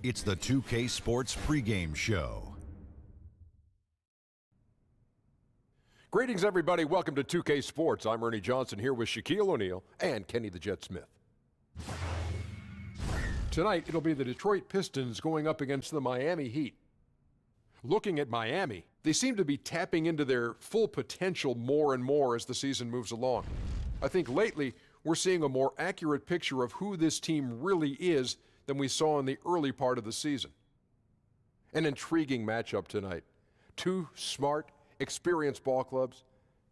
It's the 2K Sports pregame show. Greetings, everybody. Welcome to 2K Sports. I'm Ernie Johnson here with Shaquille O'Neal and Kenny the Jet Smith. Tonight, it'll be the Detroit Pistons going up against the Miami Heat. Looking at Miami, they seem to be tapping into their full potential more and more as the season moves along. I think lately, we're seeing a more accurate picture of who this team really is than we saw in the early part of the season. An intriguing matchup tonight. Two smart, experienced ball clubs.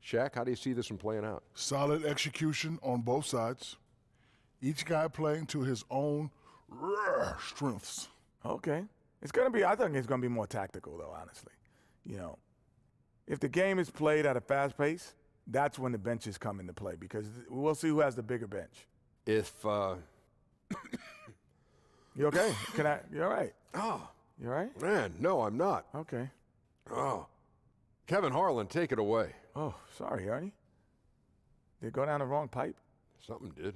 Shaq, how do you see this one playing out? Solid execution on both sides. Each guy playing to his own strengths. Okay. I think it's going to be more tactical, though, honestly. You know, if the game is played at a fast pace, that's when the benches come into play, because we'll see who has the bigger bench. If, You okay? You all right? Oh. You all right? Man, no, I'm not. Okay. Oh. Kevin Harlan, take it away. Oh, sorry, Ernie. Did it go down the wrong pipe? Something did.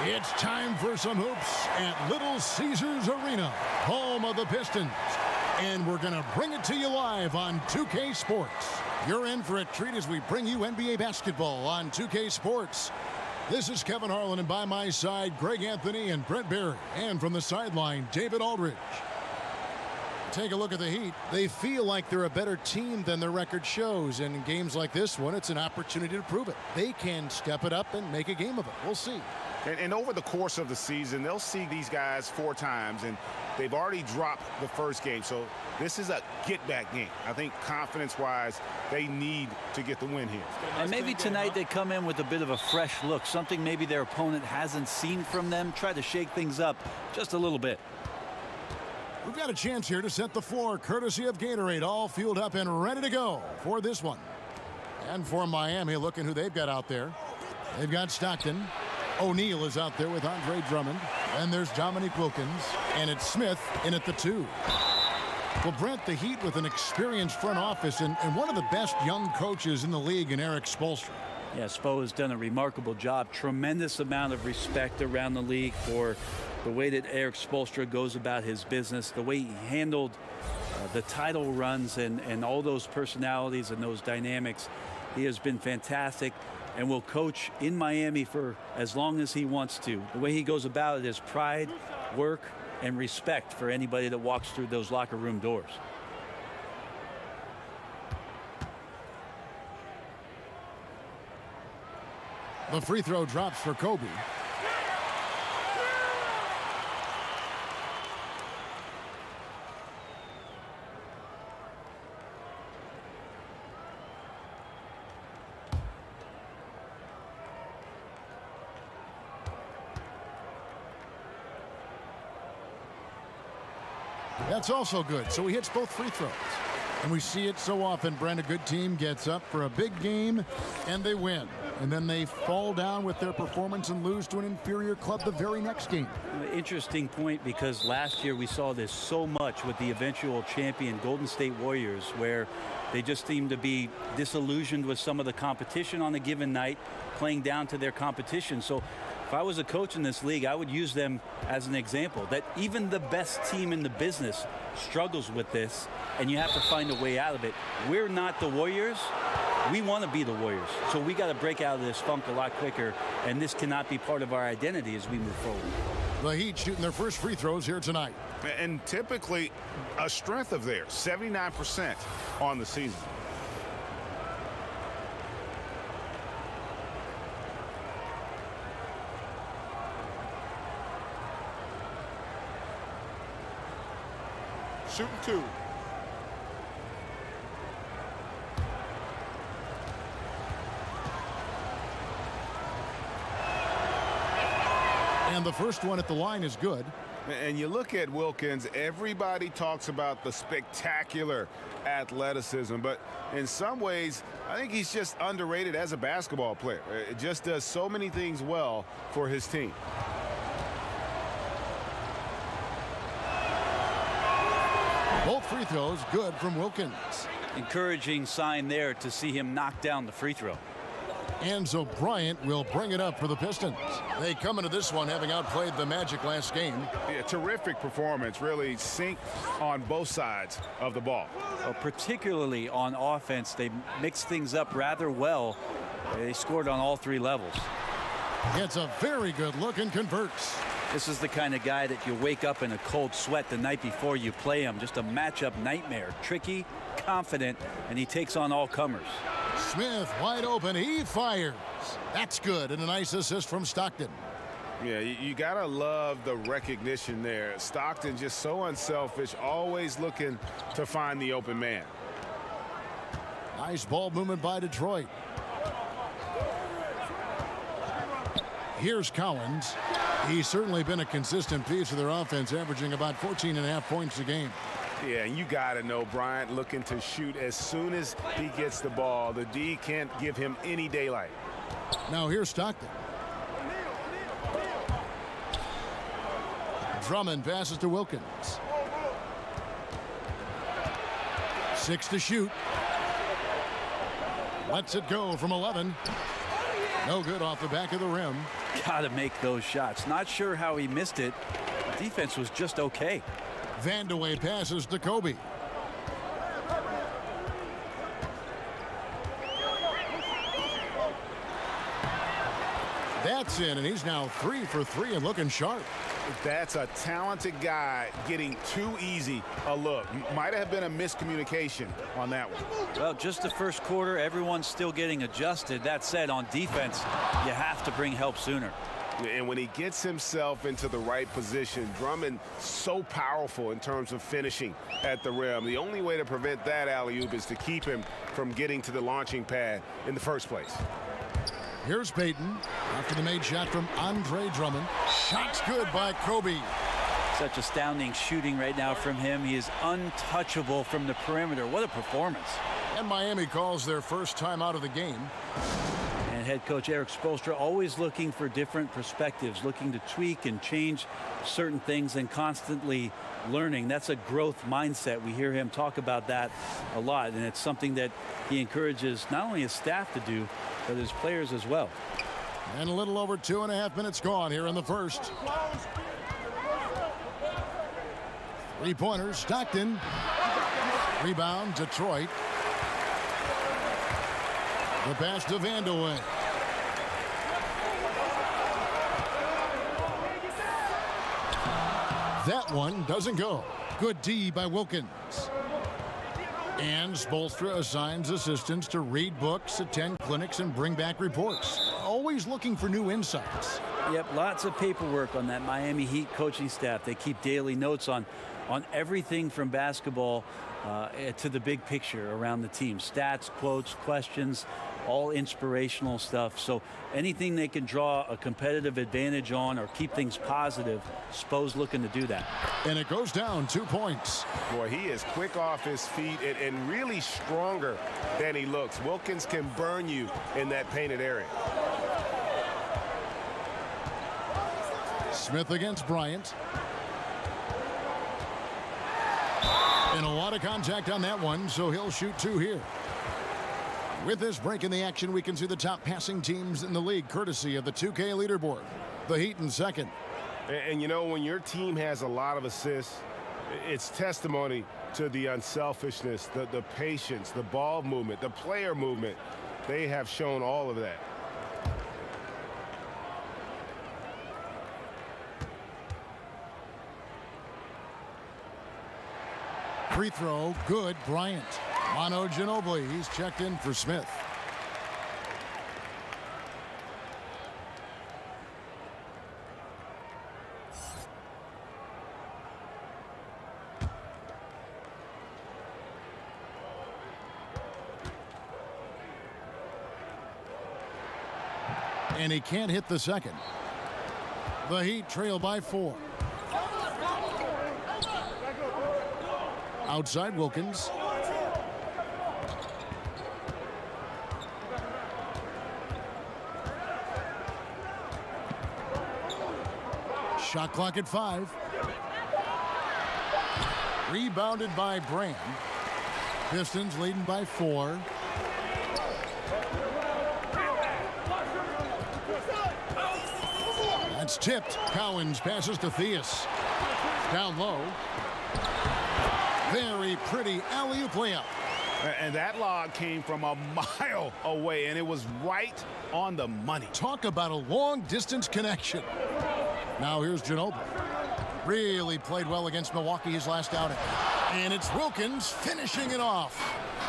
It's time for some hoops at Little Caesars Arena, home of the Pistons. And we're going to bring it to you live on 2K Sports. You're in for a treat as we bring you NBA basketball on 2K Sports. This is Kevin Harlan, and by my side, Greg Anthony and Brent Barry. And from the sideline, David Aldridge. Take a look at the Heat. They feel like they're a better team than their record shows. And in games like this one, it's an opportunity to prove it. They can step it up and make a game of it. We'll see. And over the course of the season, they'll see these guys 4 times, and they've already dropped the first game. So this is a get-back game. I think confidence-wise, they need to get the win here. And maybe tonight they come in with a bit of a fresh look, something maybe their opponent hasn't seen from them, try to shake things up just a little bit. We've got a chance here to set the floor, courtesy of Gatorade, all fueled up and ready to go for this one. And for Miami, looking who they've got out there. They've got Stockton. O'Neal is out there with Andre Drummond. And there's Dominique Wilkins. And it's Smith in at the 2. Well, Brent, the Heat with an experienced front office and one of the best young coaches in the league in Eric Spoelstra. Yeah, Spo has done a remarkable job. Tremendous amount of respect around the league for the way that Eric Spoelstra goes about his business, the way he handled the title runs and all those personalities and those dynamics. He has been fantastic and will coach in Miami for as long as he wants to. The way he goes about it is pride, work, and respect for anybody that walks through those locker room doors. The free throw drops for Kobe. That's also good. So he hits both free throws. And we see it so often. Brent, a good team gets up for a big game and they win. And then they fall down with their performance and lose to an inferior club the very next game. Interesting point, because last year we saw this so much with the eventual champion Golden State Warriors, where they just seemed to be disillusioned with some of the competition on a given night, playing down to their competition. So if I was a coach in this league, I would use them as an example that even the best team in the business struggles with this, and you have to find a way out of it. We're not the Warriors. We want to be the Warriors. So we got to break out of this funk a lot quicker, and this cannot be part of our identity as we move forward. The Heat shooting their first free throws here tonight. And typically a strength of theirs, 79% on the season. Shooting two. And the first one at the line is good. And you look at Wilkins, everybody talks about the spectacular athleticism, but in some ways, I think he's just underrated as a basketball player. It just does so many things well for his team. Both free throws good from Wilkins. Encouraging sign there to see him knock down the free throw. And so Bryant will bring it up for the Pistons. They come into this one having outplayed the Magic last game. Yeah, terrific performance, really synced on both sides of the ball. Well, particularly on offense, they mixed things up rather well. They scored on all three levels. Gets a very good look and converts. This is the kind of guy that you wake up in a cold sweat the night before you play him. Just a matchup nightmare. Tricky, confident, and he takes on all comers. Smith wide open. He fires. That's good. And a nice assist from Stockton. Yeah, you gotta love the recognition there. Stockton just so unselfish, always looking to find the open man. Nice ball movement by Detroit. Here's Collins. He's certainly been a consistent piece of their offense, averaging about 14.5 points a game. Yeah, and you got to know Bryant looking to shoot as soon as he gets the ball. The D can't give him any daylight. Now here's Stockton. Drummond passes to Wilkins. 6 to shoot. Lets it go from 11. No good off the back of the rim. Got to make those shots. Not sure how he missed it. The defense was just okay. Vandeweghe passes to Kobe. That's in, and he's now 3 for 3 and looking sharp. That's a talented guy getting too easy a look. Might have been a miscommunication on that one. Well, just the first quarter, everyone's still getting adjusted. That said, on defense, you have to bring help sooner. And when he gets himself into the right position, Drummond so powerful in terms of finishing at the rim. The only way to prevent that alley-oop is to keep him from getting to the launching pad in the first place. Here's Payton after the made shot from Andre Drummond. Shot's good by Kobe. Such astounding shooting right now from him. He is untouchable from the perimeter. What a performance. And Miami calls their first time out of the game. And head coach Erik Spoelstra always looking for different perspectives, looking to tweak and change certain things and constantly learning. That's a growth mindset. We hear him talk about that a lot, and it's something that he encourages not only his staff to do, but his players as well. And a little over 2.5 minutes gone here in the first. 3-pointers, Stockton. Rebound, Detroit. The pass to Vandeweghe. That one doesn't go. Good D by Wilkins. And Spoelstra assigns assistants to read books, attend clinics, and bring back reports. Always looking for new insights. Yep, lots of paperwork on that Miami Heat coaching staff. They keep daily notes on everything from basketball to the big picture around the team. Stats, quotes, questions, all inspirational stuff. So anything they can draw a competitive advantage on or keep things positive, Spo's looking to do that. And it goes down 2 points. Boy, he is quick off his feet and really stronger than he looks. Wilkins can burn you in that painted area. Smith against Bryant. And a lot of contact on that one, so he'll shoot 2 here. With this break in the action, we can see the top passing teams in the league, courtesy of the 2K leaderboard. The Heat in second. And you know, when your team has a lot of assists, it's testimony to the unselfishness, the patience, the ball movement, the player movement. They have shown all of that. Free throw, good, Bryant. Manu Ginobili, he's checked in for Smith. And he can't hit the second. The Heat trail by 4. Outside Wilkins. Shot clock at 5. Rebounded by Bryant. Pistons leading by 4. That's tipped. Cowens passes to Theus. Down low. Very pretty alley-oop layup. And that log came from a mile away, and it was right on the money. Talk about a long-distance connection. Now here's Ginobili. Really played well against Milwaukee his last outing. And it's Wilkins finishing it off.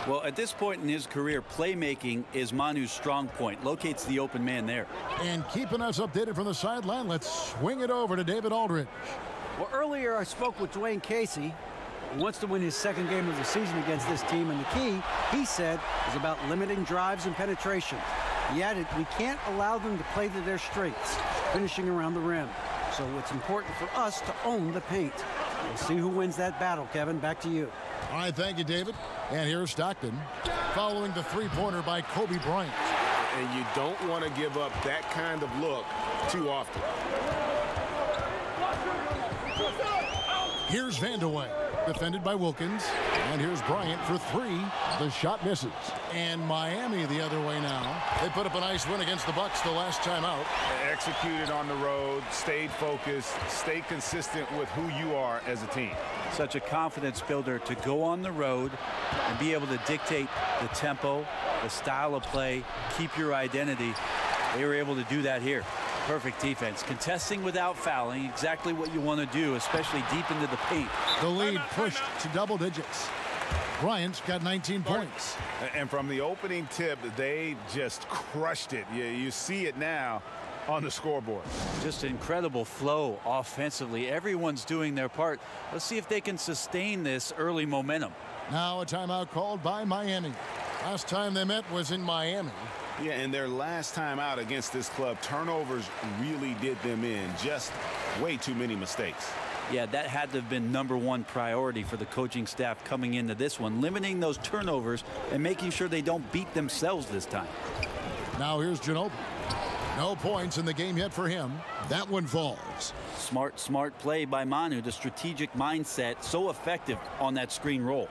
Well, at this point in his career, playmaking is Manu's strong point. Locates the open man there. And keeping us updated from the sideline, let's swing it over to David Aldridge. Well, earlier I spoke with Dwayne Casey, who wants to win his second game of the season against this team, and the key, he said, is about limiting drives and penetration. He added, we can't allow them to play to their strengths, finishing around the rim. So it's important for us to own the paint. We'll see who wins that battle, Kevin. Back to you. All right, thank you, David. And here's Stockton, following the three-pointer by Kobe Bryant. And you don't want to give up that kind of look too often. Here's Vandeweghe, defended by Wilkins. And here's Bryant for 3. The shot misses. And Miami the other way now. They put up a nice win against the Bucks the last time out. Executed on the road, stayed focused, stay consistent with who you are as a team. Such a confidence builder to go on the road and be able to dictate the tempo, the style of play, keep your identity. They were able to do that here. Perfect defense. Contesting without fouling, exactly what you want to do, especially deep into the paint. The lead pushed to double digits. Bryant's got 19 points. And from the opening tip, they just crushed it. You see it now on the scoreboard. Just incredible flow offensively. Everyone's doing their part. Let's see if they can sustain this early momentum. Now a timeout called by Miami. Last time they met was in Miami. Yeah, and their last time out against this club, turnovers really did them in. Just way too many mistakes. Yeah, that had to have been #1 priority for the coaching staff coming into this one, limiting those turnovers and making sure they don't beat themselves this time. Now here's Ginobili. No points in the game yet for him. That one falls. Smart play by Manu. The strategic mindset, so effective on that screen roll.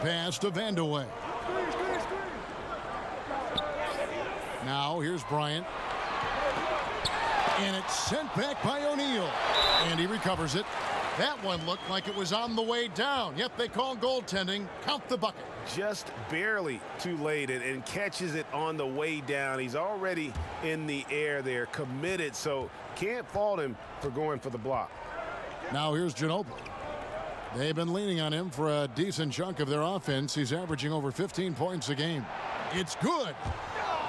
Pass to Vandeweghe. Now here's Bryant. And it's sent back by O'Neal. And he recovers it. That one looked like it was on the way down. Yep, they call goaltending. Count the bucket. Just barely too late and catches it on the way down. He's already in the air there, committed, so can't fault him for going for the block. Now here's Ginobili. They've been leaning on him for a decent chunk of their offense. He's averaging over 15 points a game. It's good.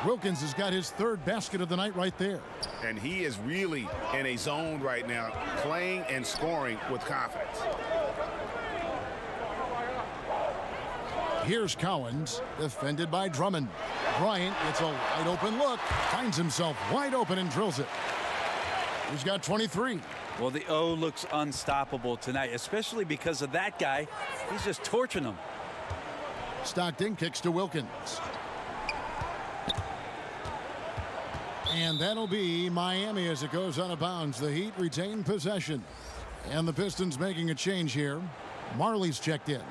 Wilkins has got his third basket of the night right there. And he is really in a zone right now, playing and scoring with confidence. Here's Cowens, defended by Drummond. Bryant gets a wide open look, finds himself wide open and drills it. He's got 23. Well, the O looks unstoppable tonight, especially because of that guy. He's just torching them. Stockton kicks to Wilkins. And that'll be Miami as it goes out of bounds. The Heat retain possession. And the Pistons making a change here. Marley's checked in.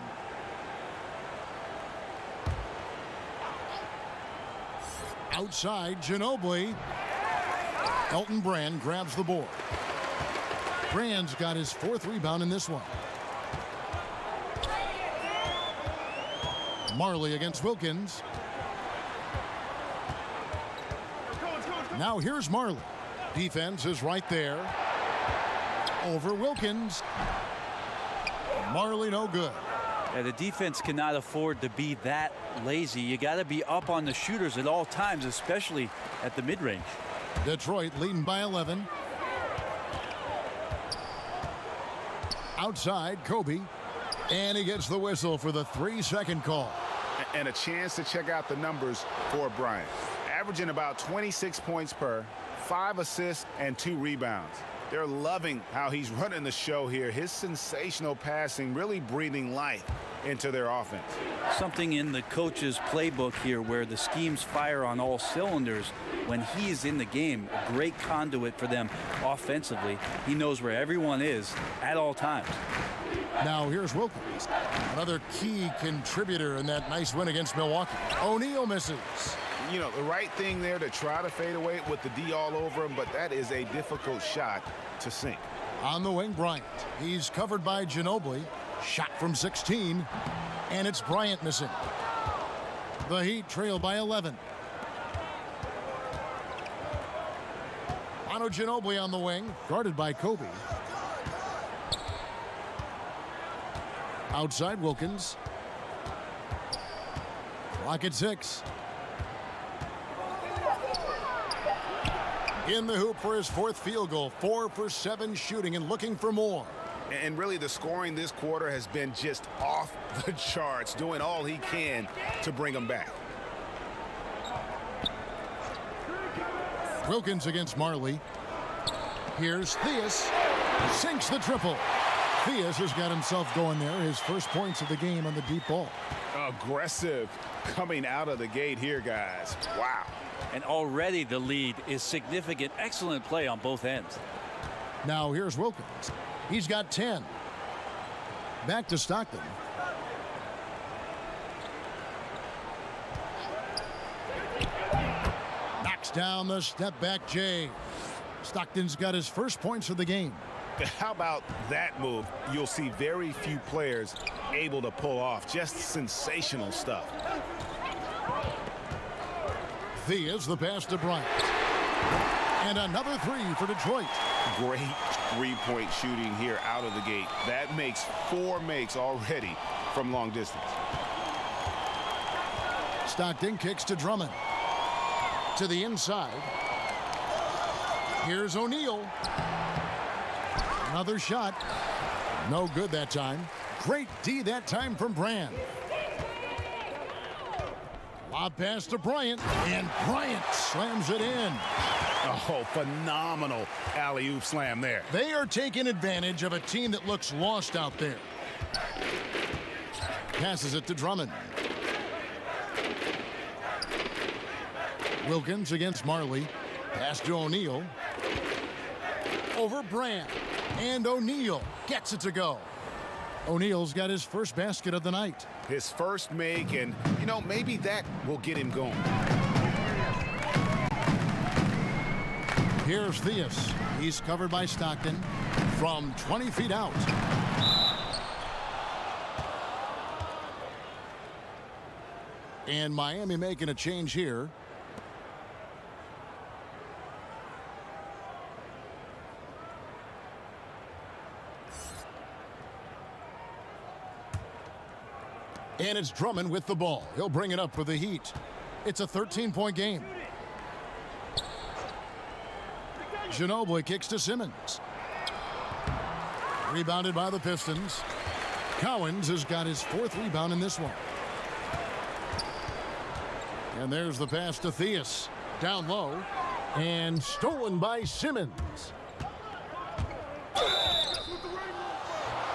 Outside, Ginobili. Elton Brand grabs the board. Brand's got his fourth rebound in this one. Marley against Wilkins. Now here's Marley. Defense is right there. Over Wilkins. Marley no good. Yeah, the defense cannot afford to be that lazy. You got to be up on the shooters at all times, especially at the mid-range. Detroit leading by 11. Outside, Kobe. And he gets the whistle for the 3-second call. And a chance to check out the numbers for Bryant. Averaging about 26 points per, 5 assists, and 2 rebounds. They're loving how he's running the show here. His sensational passing really breathing life into their offense. Something in the coach's playbook here where the schemes fire on all cylinders when he's in the game. A great conduit for them offensively. He knows where everyone is at all times. Now here's Wilkins, another key contributor in that nice win against Milwaukee. O'Neal misses. You know, the right thing there to try to fade away with the D all over him, but that is a difficult shot to sink. On the wing, Bryant. He's covered by Ginobili. Shot from 16, and it's Bryant missing. The Heat trail by 11. Manu Ginobili on the wing, guarded by Kobe. Outside Wilkins. Clock at 6. In the hoop for his fourth field goal. 4 for 7 shooting and looking for more. And really the scoring this quarter has been just off the charts, doing all he can to bring them back. Wilkins against Marley. Here's Theus. Sinks the triple. Theus has got himself going there. His first points of the game on the deep ball. Aggressive coming out of the gate here, guys. Wow. And already the lead is significant. Excellent play on both ends. Now here's Wilkins. He's got 10. Back to Stockton. Knocks down the step back Jay. Stockton's got his first points of the game. How about that move? You'll see very few players able to pull off. Just sensational stuff. Theus the pass to Bryant. And another 3 for Detroit. Great three-point shooting here out of the gate. That makes 4 makes already from long distance. Stockton kicks to Drummond. To the inside. Here's O'Neal. Another shot. No good that time. Great D that time from Brand. Lob pass to Bryant. And Bryant slams it in. Oh, phenomenal alley-oop slam there. They are taking advantage of a team that looks lost out there. Passes it to Drummond. Wilkins against Marley. Pass to O'Neal. Over Brand. And O'Neal gets it to go. O'Neal's got his first basket of the night. His first make, and, you know, maybe that will get him going. Here's Theus. He's covered by Stockton. from 20 feet out. And Miami making a change here. And it's Drummond with the ball. He'll bring it up for the Heat. It's a 13-point game. Ginobili kicks to Simmons. Rebounded by the Pistons. Cowens has got his 4th rebound in this one. And there's the pass to Theus. Down low. And stolen by Simmons.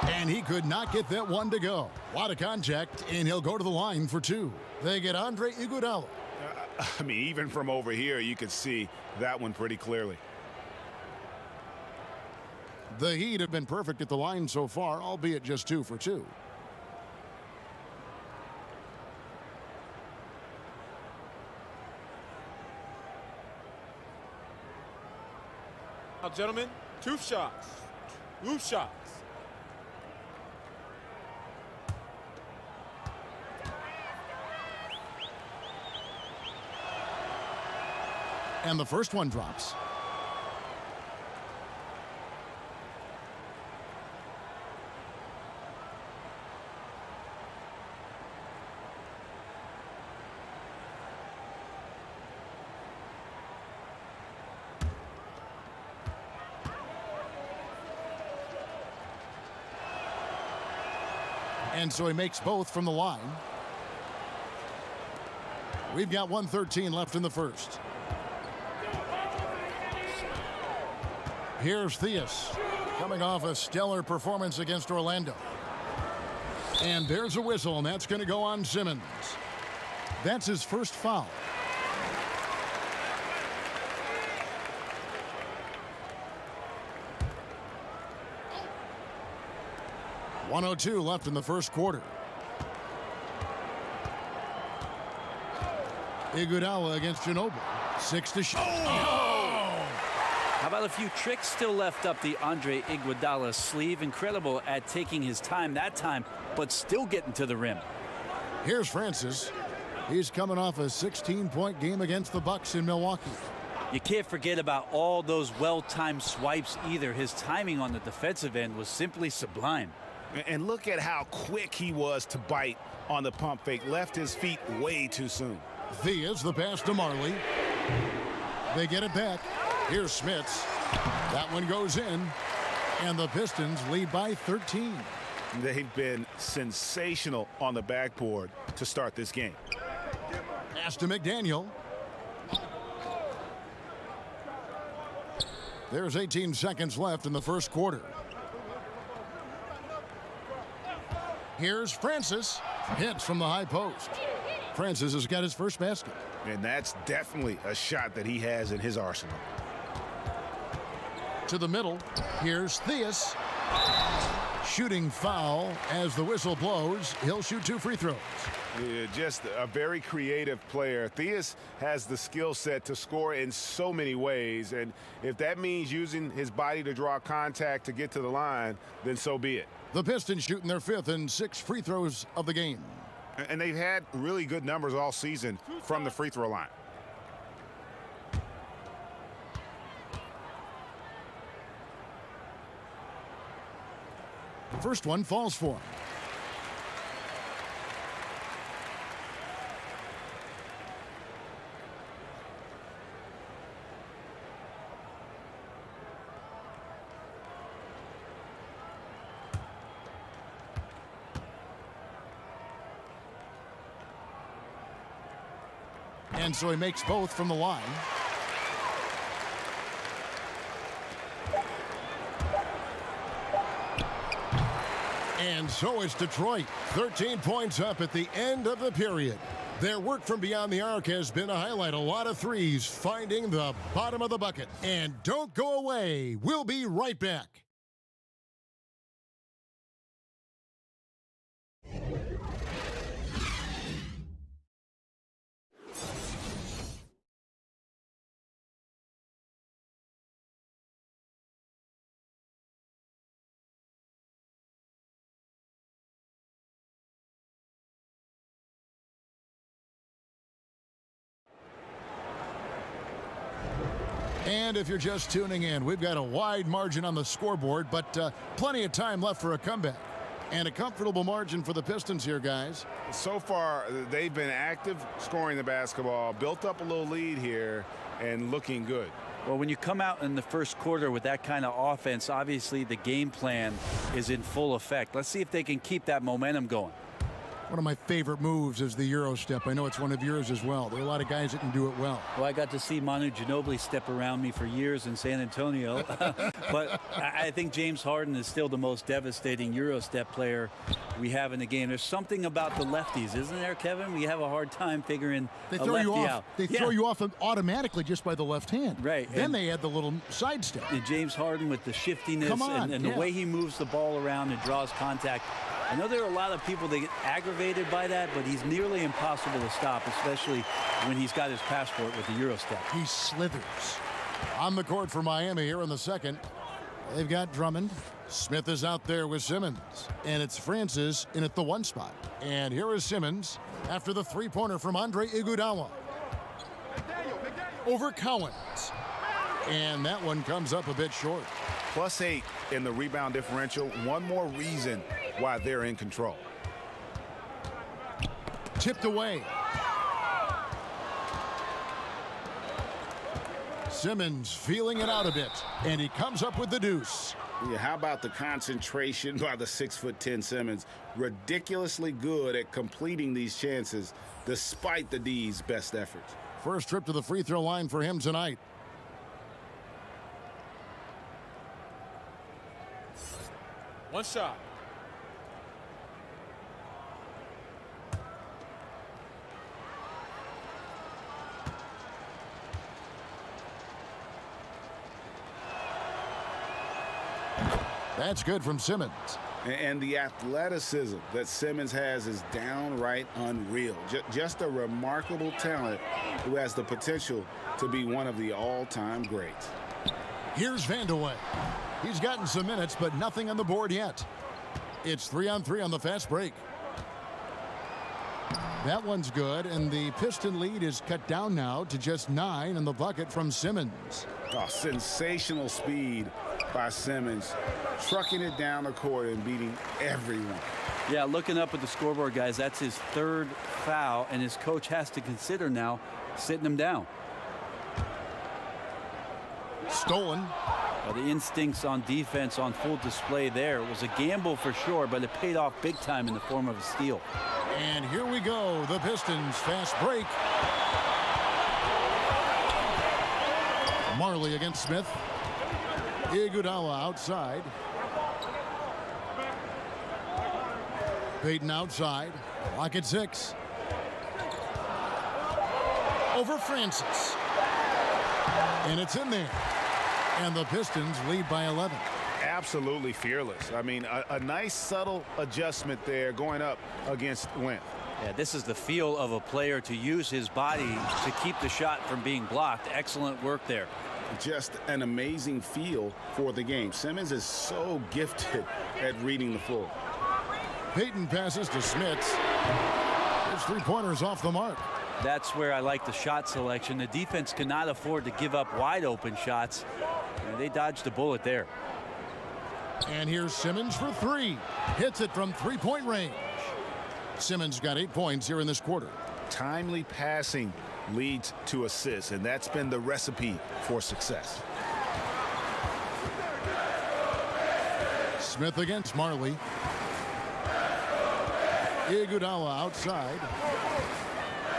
And he could not get that one to go. A lot of contact, and he'll go to the line for 2. They get Andre Iguodala. I mean, even from over here, you could see that one pretty clearly. The Heat have been perfect at the line so far, albeit just 2 for 2. Now, gentlemen, 2 shots. 2 shots. And the first one drops. And so he makes both from the line. We've got 1:13 left in the first. Here's Theus, coming off a stellar performance against Orlando. And there's a whistle, and that's going to go on Simmons. That's his first foul. .102 left in the first quarter. Iguodala against Ginobili. 6 to shoot. How about a few tricks still left up the Andre Iguodala sleeve? Incredible at taking his time that time, but still getting to the rim. Here's Francis. He's coming off a 16-point game against the Bucks in Milwaukee. You can't forget about all those well-timed swipes either. His timing on the defensive end was simply sublime. And look at how quick he was to bite on the pump fake. Left his feet way too soon. Theus, the pass to Marley. They get it back. Here's Smits. That one goes in. And the Pistons lead by 13. They've been sensational on the backboard to start this game. Pass to McDaniel. There's 18 seconds left in the first quarter. Here's Francis. Hits from the high post. Francis has got his first basket. And that's definitely a shot that he has in his arsenal. To the middle. Here's Theus. Shooting foul as the whistle blows. He'll shoot 2 free throws. Just a very creative player. Theus has the skill set to score in so many ways. And if that means using his body to draw contact to get to the line, then so be it. The Pistons shooting their 5th and 6th free throws of the game. And they've had really good numbers all season from the free throw line. First one falls for him. And so he makes both from the line. And so it's Detroit. 13 points up at the end of the period. Their work from beyond the arc has been a highlight. A lot of threes finding the bottom of the bucket. And don't go away. We'll be right back. And if you're just tuning in, we've got a wide margin on the scoreboard, but plenty of time left for a comeback. And a comfortable margin for the Pistons here, guys. So far, they've been active scoring the basketball, built up a little lead here, and looking good. Well, when you come out in the first quarter with that kind of offense, obviously the game plan is in full effect. Let's see if they can keep that momentum going. One of my favorite moves is the Euro step. I know it's one of yours as well. There are a lot of guys that can do it well. Well, I got to see Manu Ginobili step around me for years in San Antonio. But I think James Harden is still the most devastating Euro step player we have in the game. There's something about the lefties, isn't there, Kevin? We have a hard time figuring They a throw lefty you off. out. They throw you off automatically just by the left hand. Right. Then they add the little sidestep. And James Harden with the shiftiness and the way he moves the ball around and draws contact. I know there are a lot of people that get aggravated by that, but he's nearly impossible to stop, especially when he's got his passport with the Euro step. He slithers. On the court for Miami here in the second. They've got Drummond. Smith is out there with Simmons. And it's Francis in at the 1 spot. And here is Simmons after the three-pointer from Andre Iguodala. Over Cowens. And that one comes up a bit short. +8 in the rebound differential. One more reason why they're in control. Tipped away. Simmons feeling it out a bit, and he comes up with the deuce. Yeah, how about the concentration by the 6'10" Simmons? Ridiculously good at completing these chances despite the D's best efforts. First trip to the free throw line for him tonight. One shot. That's good from Simmons. And the athleticism that Simmons has is downright unreal. Just a remarkable talent who has the potential to be one of the all-time greats. Here's Vandeweghe. He's gotten some minutes, but nothing on the board yet. It's 3-on-3 on the fast break. That one's good, and the Piston lead is cut down now to just 9 in the bucket from Simmons. Oh, sensational speed by Simmons, trucking it down the court and beating everyone. Yeah, looking up at the scoreboard, guys, that's his 3rd foul, and his coach has to consider now sitting him down. Stolen. The instincts on defense on full display there. It was a gamble for sure, but it paid off big time in the form of a steal. And here we go, the Pistons fast break. Marley against Smith. Iguodala outside. Payton outside. Lock at 6. Over Francis. And it's in there. And the Pistons lead by 11. Absolutely fearless. I mean, a nice subtle adjustment there going up against length. Yeah, this is the feel of a player to use his body to keep the shot from being blocked. Excellent work there. Just an amazing feel for the game. Simmons is so gifted at reading the floor. Payton passes to Smith. His three-pointers off the mark. That's where I like the shot selection. The defense cannot afford to give up wide open shots. And they dodged a bullet there. And here's Simmons for 3. Hits it from three-point range. Simmons got 8 points here in this quarter. Timely passing leads to assists, and that's been the recipe for success. Smith against Marley. Iguodala outside.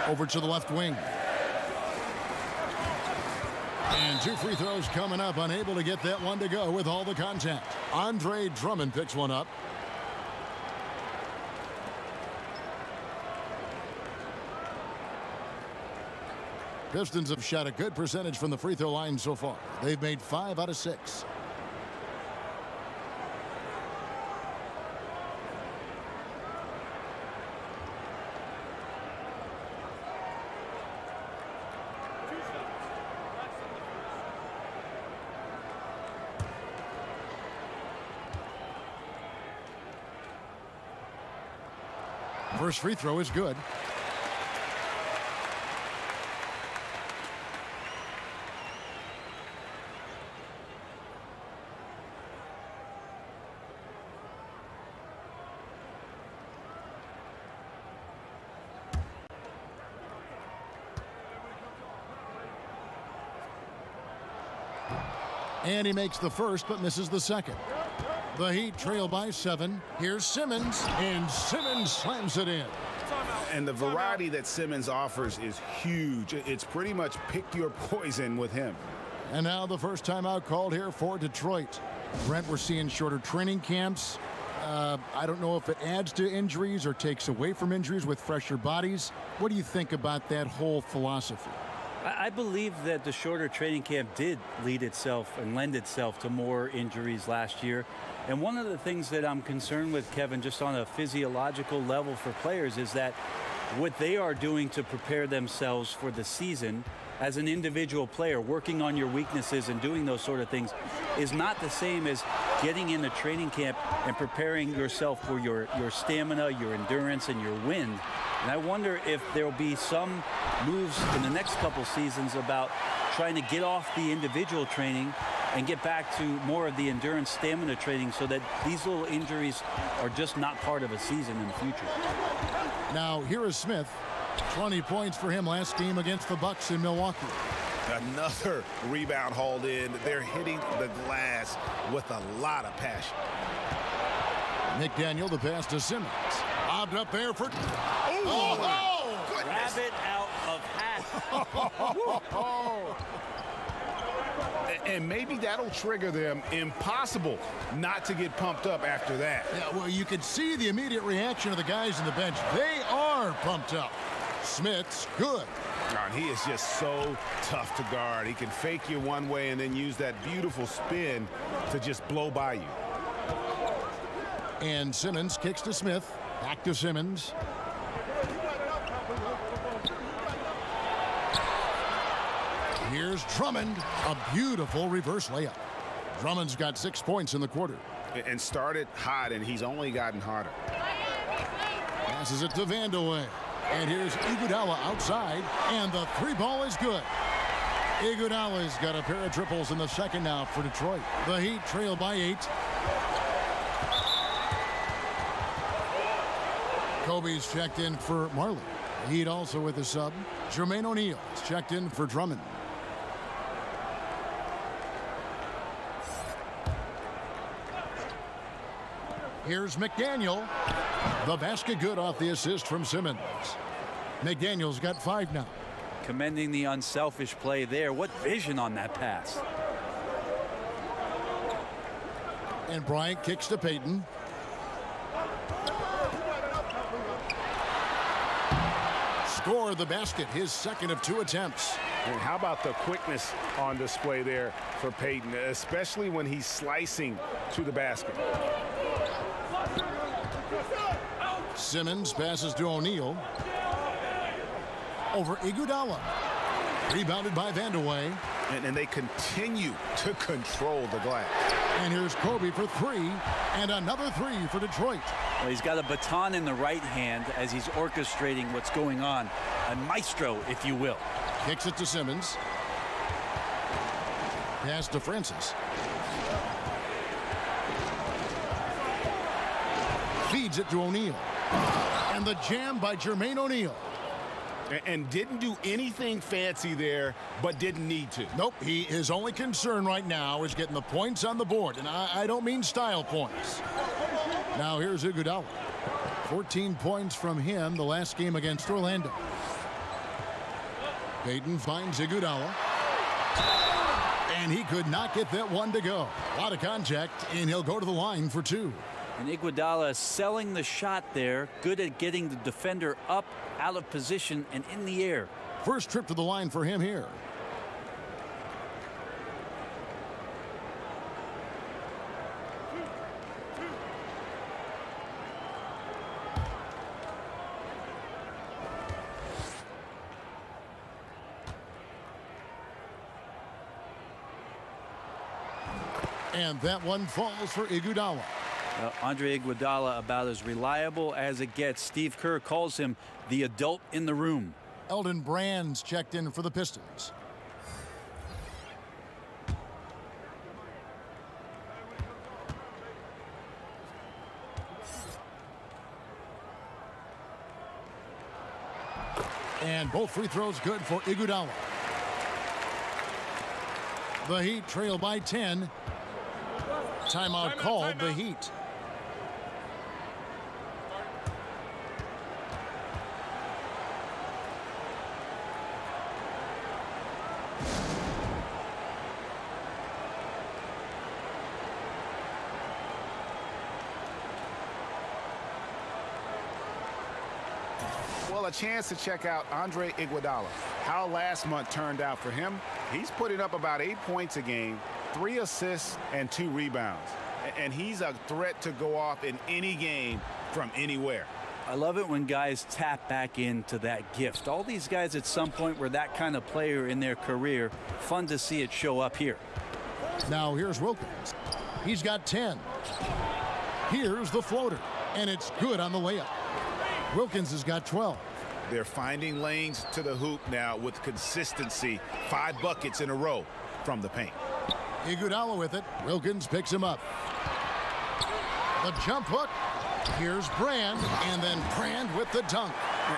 Over to the left wing. And 2 free throws coming up. Unable to get that one to go with all the contact. Andre Drummond picks one up. Pistons have shot a good percentage from the free throw line so far. They've made 5 out of 6. First free throw is good. And he makes the first but misses the second. The Heat trail by 7. Here's Simmons, and Simmons slams it in. And the variety that Simmons offers is huge. It's pretty much pick your poison with him. And now the first timeout called here for Detroit. Brent, we're seeing shorter training camps. I don't know if it adds to injuries or takes away from injuries with fresher bodies. What do you think about that whole philosophy? I believe that the shorter training camp did lead itself and lend itself to more injuries last year. And one of the things that I'm concerned with, Kevin, just on a physiological level for players, is that what they are doing to prepare themselves for the season as an individual player, working on your weaknesses and doing those sort of things, is not the same as getting into training camp and preparing yourself for your stamina, your endurance, and your wind. And I wonder if there will be some moves in the next couple seasons about trying to get off the individual training and get back to more of the endurance stamina training so that these little injuries are just not part of a season in the future. Now, here is Smith. 20 points for him last game against the Bucks in Milwaukee. Another rebound hauled in. They're hitting the glass with a lot of passion. McDaniel, the pass to Simmons. Lobbed up there for... Grab it out of half. And maybe that'll trigger them. Impossible not to get pumped up after that. Yeah, well, you could see the immediate reaction of the guys on the bench. They are pumped up. Smith's good. God, he is just so tough to guard. He can fake you one way and then use that beautiful spin to just blow by you. And Simmons kicks to Smith. Back to Simmons. Here's Drummond. A beautiful reverse layup. Drummond's got 6 points in the quarter. And started hot, and he's only gotten hotter. Passes it to Vandeweghe. And here's Iguodala outside, and the 3 ball is good. Iguodala's got a pair of triples in the second now for Detroit. The Heat trail by 8. Kobe's checked in for Marley. The Heat also with a sub. Jermaine O'Neal is checked in for Drummond. Here's McDaniel. The basket good off the assist from Simmons. McDaniel's got 5 now. Commending the unselfish play there. What vision on that pass. And Bryant kicks to Payton. Score the basket, his second of 2 attempts. And how about the quickness on display there for Payton, especially when he's slicing to the basket. Simmons passes to O'Neal. Over Iguodala. Rebounded by Vandeweghe. And they continue to control the glass. And here's Kobe for 3. And another 3 for Detroit. Well, he's got a baton in the right hand as he's orchestrating what's going on. A maestro, if you will. Kicks it to Simmons. Pass to Francis. Feeds it to O'Neal. And the jam by Jermaine O'Neal. And didn't do anything fancy there, but didn't need to. Nope, his only concern right now is getting the points on the board. And I don't mean style points. Now here's Iguodala. 14 points from him the last game against Orlando. Payton finds Iguodala. And he could not get that one to go. A lot of contact, and he'll go to the line for 2. And Iguodala selling the shot there. Good at getting the defender up, out of position, and in the air. First trip to the line for him here. And that one falls for Iguodala. Andre Iguodala about as reliable as it gets. Steve Kerr calls him the adult in the room. Elton Brand's checked in for the Pistons. And both free throws good for Iguodala. The Heat trail by 10. Timeout called the Heat. Well, a chance to check out Iguodala. How last month turned out for him. He's putting up about 8 points a game, 3 assists, and 2 rebounds. And he's a threat to go off in any game from anywhere. I love it when guys tap back into that gift. All these guys at some point were that kind of player in their career. Fun to see it show up here. Now here's Wilkins. He's got 10. Here's the floater, and it's good on the layup. Wilkins has got 12. They're finding lanes to the hoop now with consistency. 5 buckets in a row from the paint. Iguodala with it. Wilkins picks him up. The jump hook. Here's Brand, and then Brand with the dunk.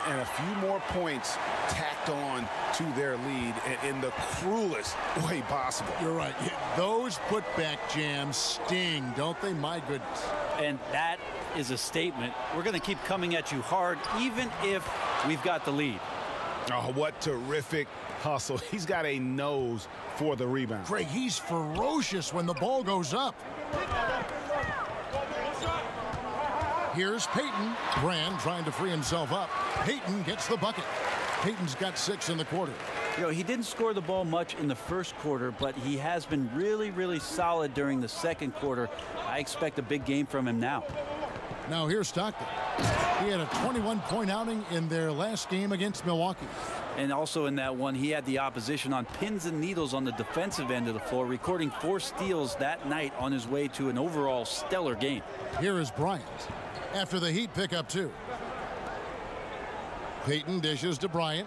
And a few more points tacked on to their lead in the cruelest way possible. You're right. Those putback jams sting, don't they? My goodness. And that is a statement. We're going to keep coming at you hard, even if we've got the lead. Oh, what terrific hustle. He's got a nose for the rebound. Greg, he's ferocious when the ball goes up. Here's Payton. Brand trying to free himself up. Payton gets the bucket. Payton's got 6 in the quarter. You know, he didn't score the ball much in the first quarter, but he has been really, really solid during the second quarter. I expect a big game from him now. Now here's Stockton. He had a 21-point outing in their last game against Milwaukee. And also in that one, he had the opposition on pins and needles on the defensive end of the floor, recording 4 steals that night on his way to an overall stellar game. Here is Bryant after the Heat pick up 2. Payton dishes to Bryant.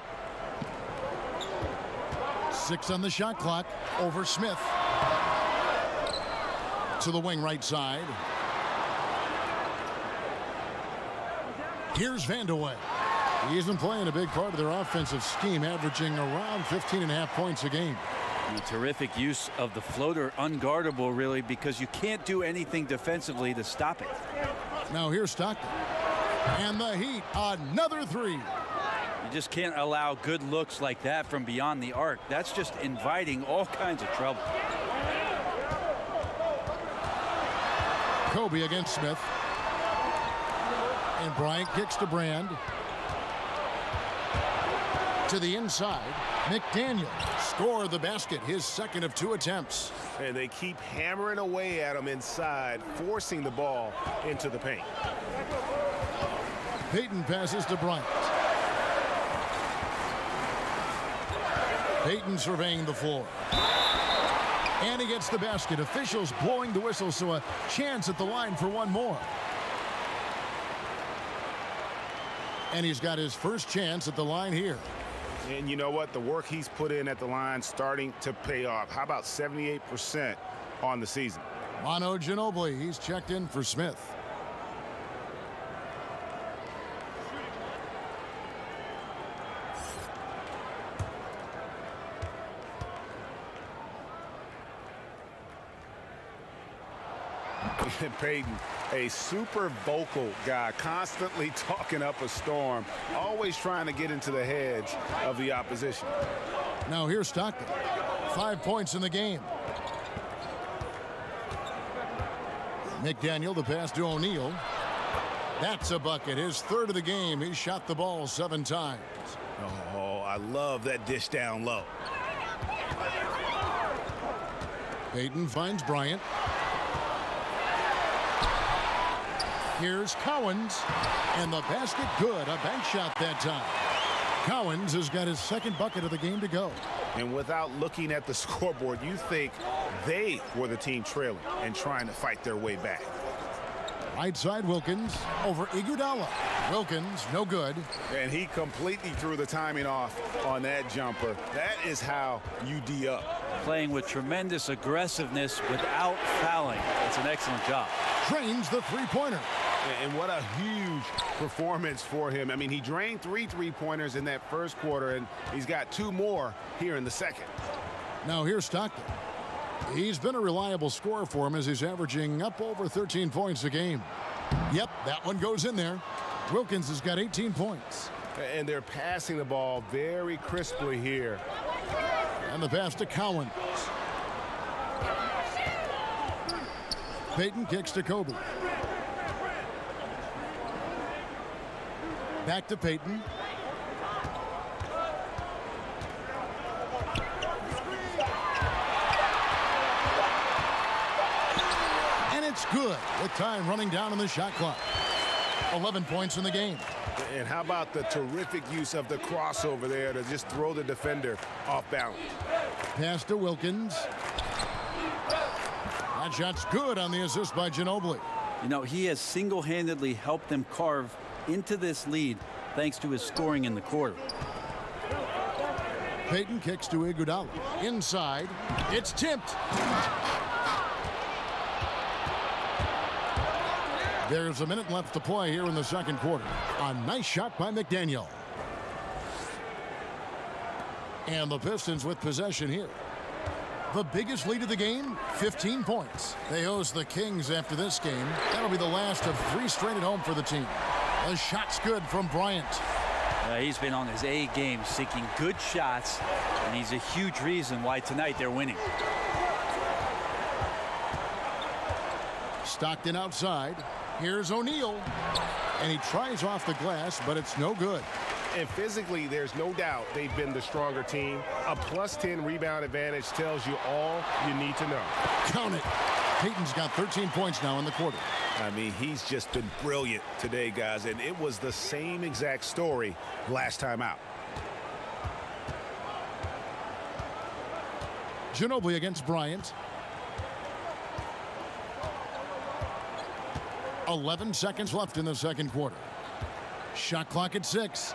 6 on the shot clock over Smith. To the wing right side. Here's Vandeweghe. He's been playing a big part of their offensive scheme, averaging around 15.5 points a game. And a terrific use of the floater, unguardable really, because you can't do anything defensively to stop it. Now here's Stockton. And the Heat, another 3. You just can't allow good looks like that from beyond the arc. That's just inviting all kinds of trouble. Kobe against Smith. And Bryant kicks to Brand. To the inside. McDaniel scored the basket, his second of 2 attempts. And they keep hammering away at him inside, forcing the ball into the paint. Payton passes to Bryant. Payton surveying the floor. And he gets the basket. Officials blowing the whistle, so a chance at the line for one more. And he's got his first chance at the line here. And you know what? The work he's put in at the line starting to pay off. How about 78% on the season? Manu Ginobili, he's checked in for Smith. Payton, a super vocal guy, constantly talking up a storm, always trying to get into the heads of the opposition. Now here's Stockton. 5 points in the game. McDaniel, the pass to O'Neal. That's a bucket, his third of the game. He shot the ball 7 times. Oh, I love that dish down low. Payton finds Bryant. Here's Cowens, and the basket good. A bank shot that time. Cowens has got his second bucket of the game to go. And without looking at the scoreboard, you think they were the team trailing and trying to fight their way back. Right side Wilkins over Iguodala. Wilkins, no good. And he completely threw the timing off on that jumper. That is how you D up. Playing with tremendous aggressiveness without fouling. It's an excellent job. Drains the three-pointer. And what a huge performance for him. I mean, he drained 3 three-pointers in that first quarter, and he's got 2 more here in the second. Now here's Stockton. He's been a reliable scorer for him as he's averaging up over 13 points a game. Yep, that one goes in there. Wilkins has got 18 points. And they're passing the ball very crisply here. And the pass to Cowan. Payton kicks to Kobe. Back to Payton. And it's good with time running down on the shot clock. 11 points in the game. And how about the terrific use of the crossover there to just throw the defender off balance. Pass to Wilkins. That shot's good on the assist by Ginobili. You know, he has single-handedly helped them carve into this lead thanks to his scoring in the quarter. Payton kicks to Iguodala. Inside. It's tipped. There's a minute left to play here in the second quarter. A nice shot by McDaniel. And the Pistons with possession here. The biggest lead of the game, 15 points. They host the Kings after this game. That'll be the last of 3 straight at home for the team. The shot's good from Bryant. He's been on his A game, seeking good shots, and he's a huge reason why tonight they're winning. Stockton outside. Here's O'Neal. And he tries off the glass, but it's no good. And physically, there's no doubt they've been the stronger team. A +10 rebound advantage tells you all you need to know. Count it. Payton's got 13 points now in the quarter. I mean, he's just been brilliant today, guys, and it was the same exact story last time out. Ginobili against Bryant. 11 seconds left in the second quarter. Shot clock at 6.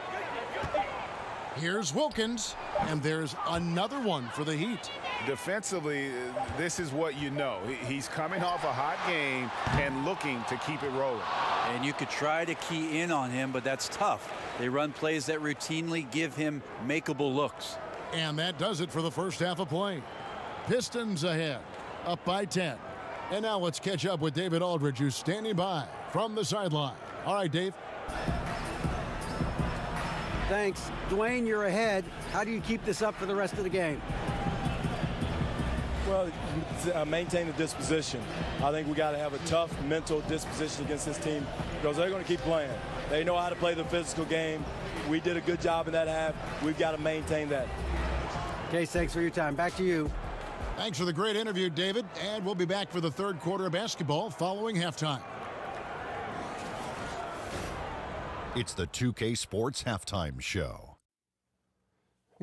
Here's Wilkins, and there's another one for the Heat. Defensively, this is what you know. He's coming off a hot game and looking to keep it rolling. And you could try to key in on him, but that's tough. They run plays that routinely give him makeable looks. And that does it for the first half of play. Pistons ahead, up by 10. And now let's catch up with David Aldridge, who's standing by from the sideline. All right, Dave. Thanks. Dwayne, you're ahead. How do you keep this up for the rest of the game? Well, maintain the disposition. I think we got to have a tough mental disposition against this team because they're going to keep playing. They know how to play the physical game. We did a good job in that half. We've got to maintain that. Case, thanks for your time. Back to you. Thanks for the great interview, David. And we'll be back for the third quarter of basketball following halftime. It's the 2K Sports Halftime Show.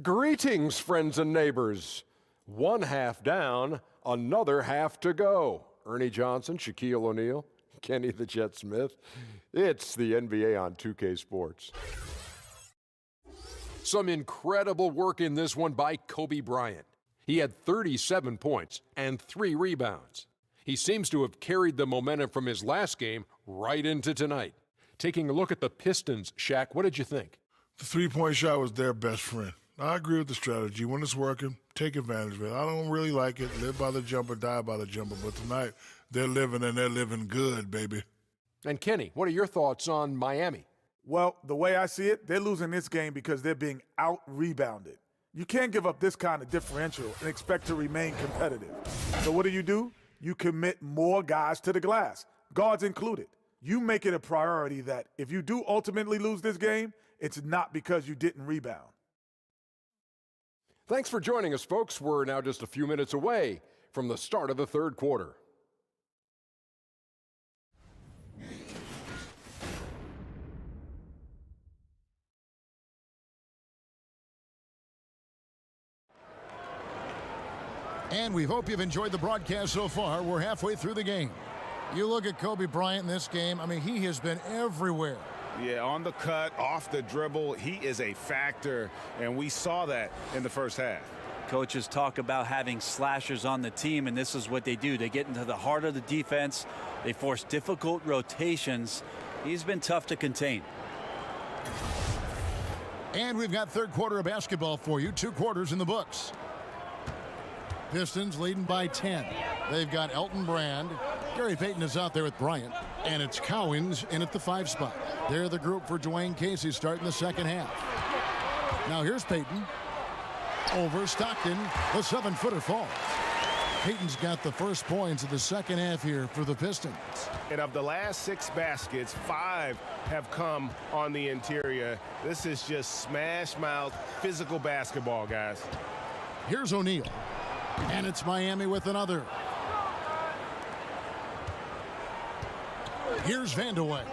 Greetings, friends and neighbors. One half down, another half to go. Ernie Johnson, Shaquille O'Neal, Kenny the Jet Smith. It's the NBA on 2K Sports. Some incredible work in this one by Kobe Bryant. He had 37 points and 3 rebounds. He seems to have carried the momentum from his last game right into tonight. Taking a look at the Pistons, Shaq, what did you think? The three-point shot was their best friend. I agree with the strategy. When it's working, take advantage of it. I don't really like it. Live by the jumper, die by the jumper. But tonight, they're living, and they're living good, baby. And Kenny, what are your thoughts on Miami? Well, the way I see it, they're losing this game because they're being out-rebounded. You can't give up this kind of differential and expect to remain competitive. So what do? You commit more guys to the glass, guards included. You make it a priority that if you do ultimately lose this game, it's not because you didn't rebound. Thanks for joining us, folks. We're now just a few minutes away from the start of the third quarter. And we hope you've enjoyed the broadcast so far. We're halfway through the game. You look at Kobe Bryant in this game, I mean, he has been everywhere. Yeah, on the cut, off the dribble, he is a factor, and we saw that in the first half. Coaches talk about having slashers on the team, and this is what they do. They get into the heart of the defense. They force difficult rotations. He's been tough to contain. And we've got third quarter of basketball for you. 2 quarters in the books. Pistons leading by 10. They've got Elton Brand. Gary Payton is out there with Bryant. And it's Cowens in at the 5 spot. They're the group for Dwayne Casey starting the second half. Now here's Payton. Over Stockton. The 7-footer falls. Payton's got the first points of the second half here for the Pistons. And of the last 6 baskets, 5 have come on the interior. This is just smash mouth physical basketball, guys. Here's O'Neal. And it's Miami with another. Here's Vandeweghe.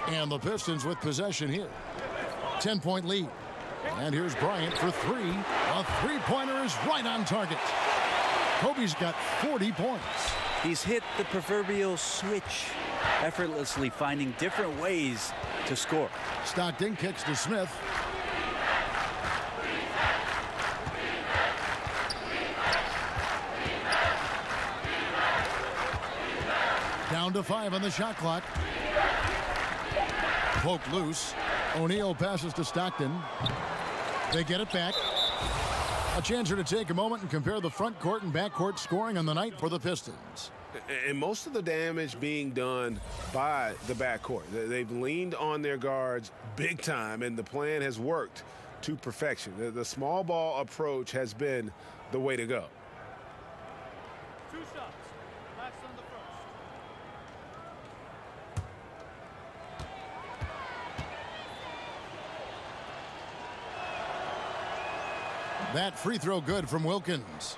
And the Pistons with possession here. 10-point lead. And here's Bryant for 3. A three-pointer is right on target. Kobe's got 40 points. He's hit the proverbial switch, effortlessly finding different ways to score. Stockton kicks to Smith. Down to 5 on the shot clock. Poked loose. O'Neal passes to Stockton. They get it back. A chance here to take a moment and compare the front court and back court scoring on the night for the Pistons. And most of the damage being done by the backcourt. They've leaned on their guards big time, and the plan has worked to perfection. The small ball approach has been the way to go. 2 shots. Last on the first. That free throw good from Wilkins.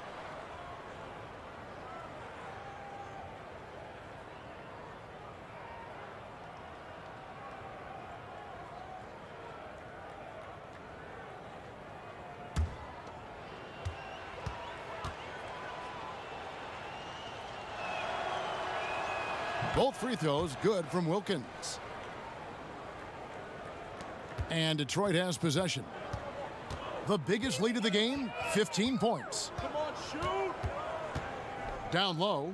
Both free throws good from Wilkins. And Detroit has possession. The biggest lead of the game, 15 points. Come on, shoot! Down low.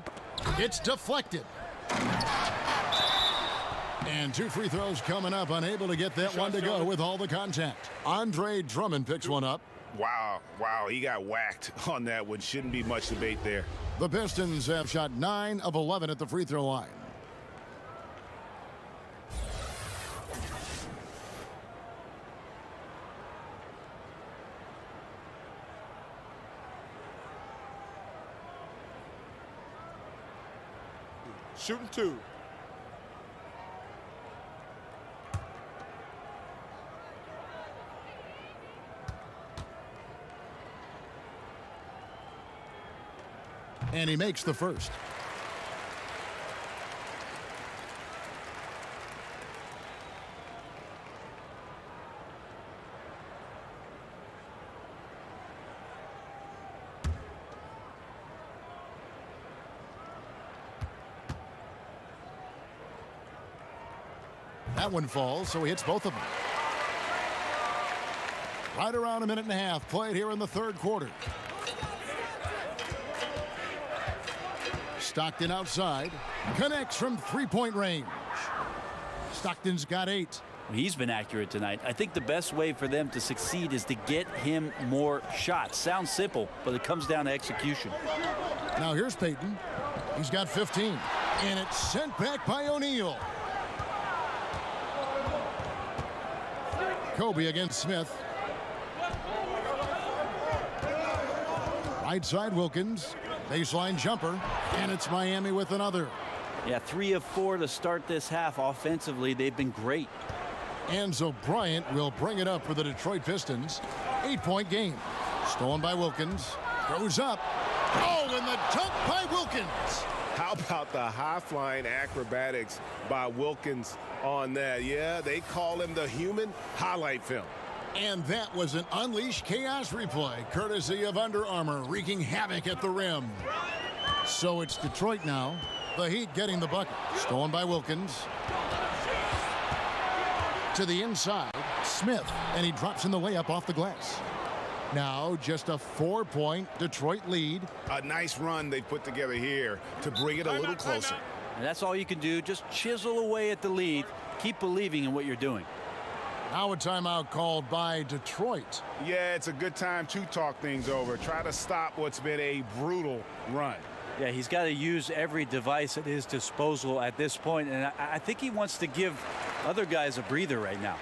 It's deflected. And 2 free throws coming up, unable to get that one to go with all the contact. Andre Drummond picks one up. Wow, he got whacked on that one. Shouldn't be much debate there. The Pistons have shot 9 of 11 at the free throw line. Shooting 2. And he makes the first. That one falls, so he hits both of them. Right around a minute and a half played here in the third quarter. Stockton outside. Connects from three-point range. Stockton's got 8. He's been accurate tonight. I think the best way for them to succeed is to get him more shots. Sounds simple, but it comes down to execution. Now here's Payton. He's got 15. And it's sent back by O'Neal. Kobe against Smith. Right side Wilkins. Baseline jumper. And it's Miami with another. Yeah, 3 of 4 to start this half. Offensively, they've been great. And so Bryant will bring it up for the Detroit Pistons. 8-point game. Stolen by Wilkins. Goes up. Oh, and the dunk by Wilkins. How about the high-flying acrobatics by Wilkins on that? Yeah, they call him the human highlight film. And that was an Unleash Chaos replay, courtesy of Under Armour, wreaking havoc at the rim. So it's Detroit now. The Heat getting the bucket. Stolen by Wilkins. To the inside, Smith, and he drops in the layup off the glass. Now just a 4-point Detroit lead. A nice run they put together here to bring it a little closer. And that's all you can do. Just chisel away at the lead. Keep believing in what you're doing. Now a timeout called by Detroit. Yeah, it's a good time to talk things over. Try to stop what's been a brutal run. Yeah, he's got to use every device at his disposal at this point, and I think he wants to give other guys a breather right now.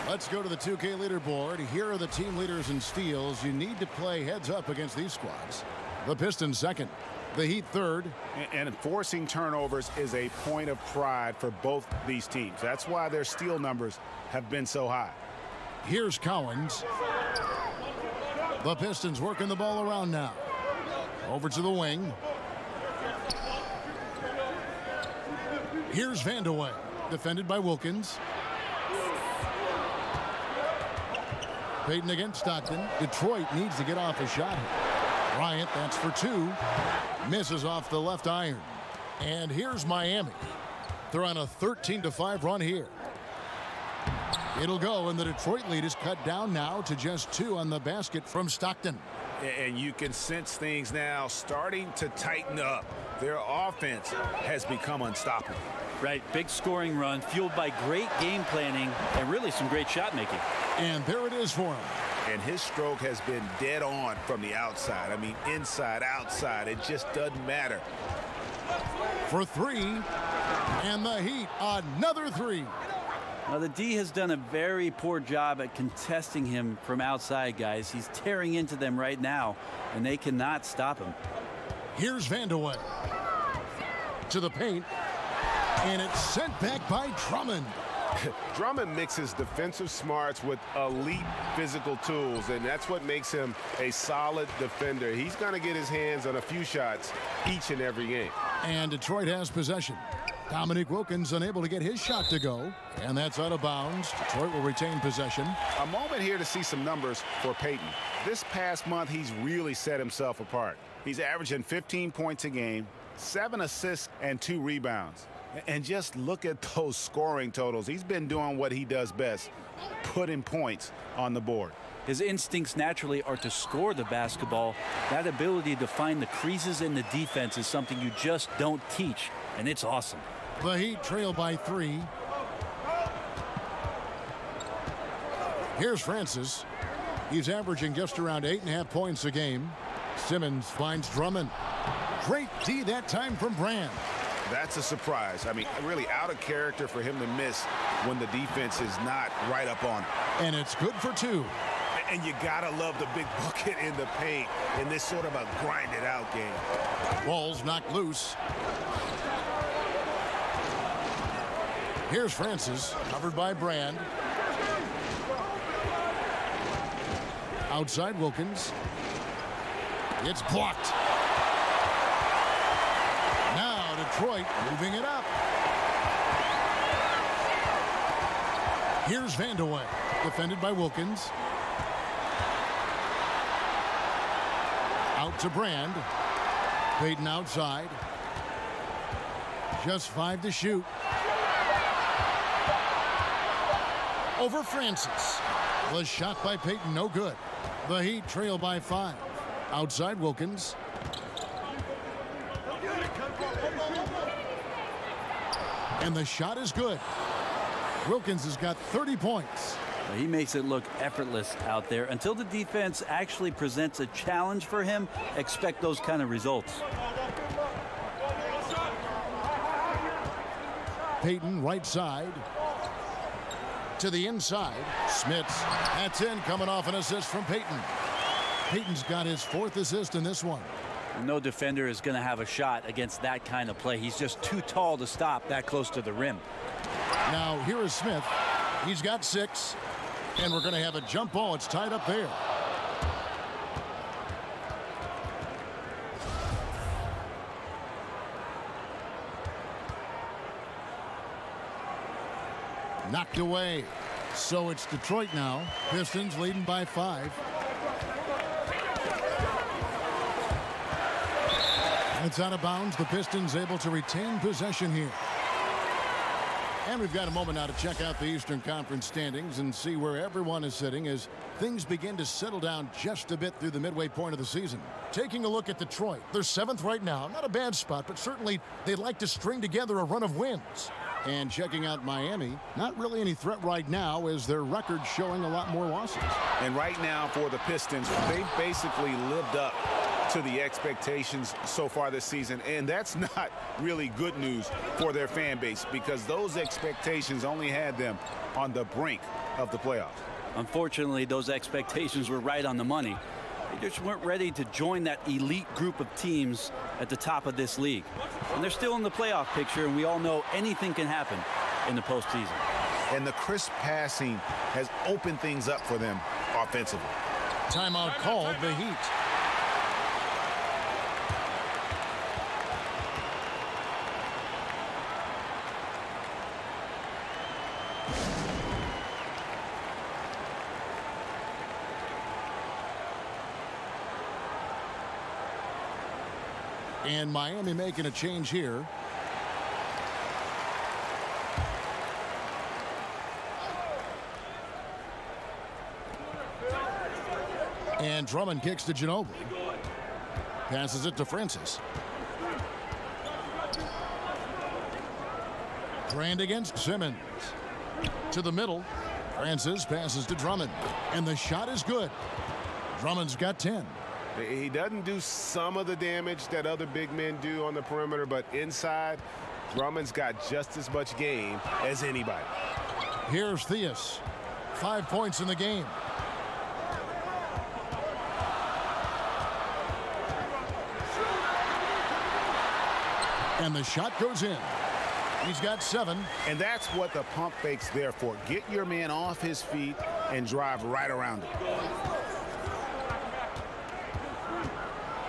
Let's go to the 2K leaderboard. Here are the team leaders in steals. You need to play heads up against these squads. The Pistons second. The Heat third. And forcing turnovers is a point of pride for both these teams. That's why their steal numbers have been so high. Here's Cowens. The Pistons working the ball around now. Over to the wing. Here's Vandeweghe. Defended by Wilkins. Payton against Stockton. Detroit needs to get off a shot. Bryant, that's for two. Misses off the left iron. And here's Miami. They're on a 13-5 run here. It'll go, and the Detroit lead is cut down now to just 2 on the basket from Stockton. And you can sense things now starting to tighten up. Their offense has become unstoppable. Right, big scoring run fueled by great game planning and really some great shot making. And there it is for him. And his stroke has been dead on from the outside. I mean, inside, outside, it just doesn't matter. For 3, and the Heat, another 3. Now, the D has done a very poor job at contesting him from outside, guys. He's tearing into them right now, and they cannot stop him. Here's Vandeweghe. To the paint, and it's sent back by Drummond. Drummond mixes defensive smarts with elite physical tools, and that's what makes him a solid defender. He's going to get his hands on a few shots each and every game. And Detroit has possession. Dominique Wilkins unable to get his shot to go, and that's out of bounds. Detroit will retain possession. A moment here to see some numbers for Payton. This past month, he's really set himself apart. He's averaging 15 points a game, 7 assists, and 2 rebounds. And just look at those scoring totals. He's been doing what he does best, putting points on the board. His instincts naturally are to score the basketball. That ability to find the creases in the defense is something you just don't teach, and it's awesome. The Heat trail by 3. Here's Francis. He's averaging just around 8.5 points a game. Simmons finds Drummond. Great D that time from Bryant. That's a surprise. I mean, really out of character for him to miss when the defense is not right up on him. And it's good for 2. And you gotta love the big bucket in the paint in this sort of a grinded out game. Ball's knocked loose. Here's Francis, covered by Brand. Outside Wilkins. It's blocked. Now Detroit moving it up. Here's Vandeweghe, defended by Wilkins. Out to Brand. Payton outside. Just 5 to shoot. Over Francis. The shot by Payton, no good. The Heat trail by 5. Outside Wilkins. And the shot is good. Wilkins has got 30 points. He makes it look effortless out there. Until the defense actually presents a challenge for him, expect those kind of results. Payton right side. To the inside. Smits. That's in, coming off an assist from Payton. Payton's got his 4th assist in this one. No defender is going to have a shot against that kind of play. He's just too tall to stop that close to the rim. Now here is Smith. He's got 6. And we're going to have a jump ball. It's tied up there. Knocked away. So it's Detroit now. Pistons leading by 5. It's out of bounds. The Pistons able to retain possession here. And we've got a moment now to check out the Eastern Conference standings and see where everyone is sitting as things begin to settle down just a bit through the midway point of the season. Taking a look at Detroit, they're 7th right now. Not a bad spot, but certainly they'd like to string together a run of wins. And checking out Miami, not really any threat right now as their record's showing a lot more losses. And right now for the Pistons, they've basically lived up to the expectations so far this season, and that's not really good news for their fan base because those expectations only had them on the brink of the playoffs. Unfortunately, those expectations were right on the money. They just weren't ready to join that elite group of teams at the top of this league. And they're still in the playoff picture, and we all know anything can happen in the postseason. And the crisp passing has opened things up for them offensively. Timeout called the Heat. And Miami making a change here. And Drummond kicks to Ginobili. Passes it to Francis. Grant against Simmons. To the middle. Francis passes to Drummond. And the shot is good. Drummond's got 10. He doesn't do some of the damage that other big men do on the perimeter, but inside, Drummond's got just as much game as anybody. Here's Theus. 5 points in the game. And the shot goes in. He's got 7. And that's what the pump fake's there for. Get your man off his feet and drive right around him.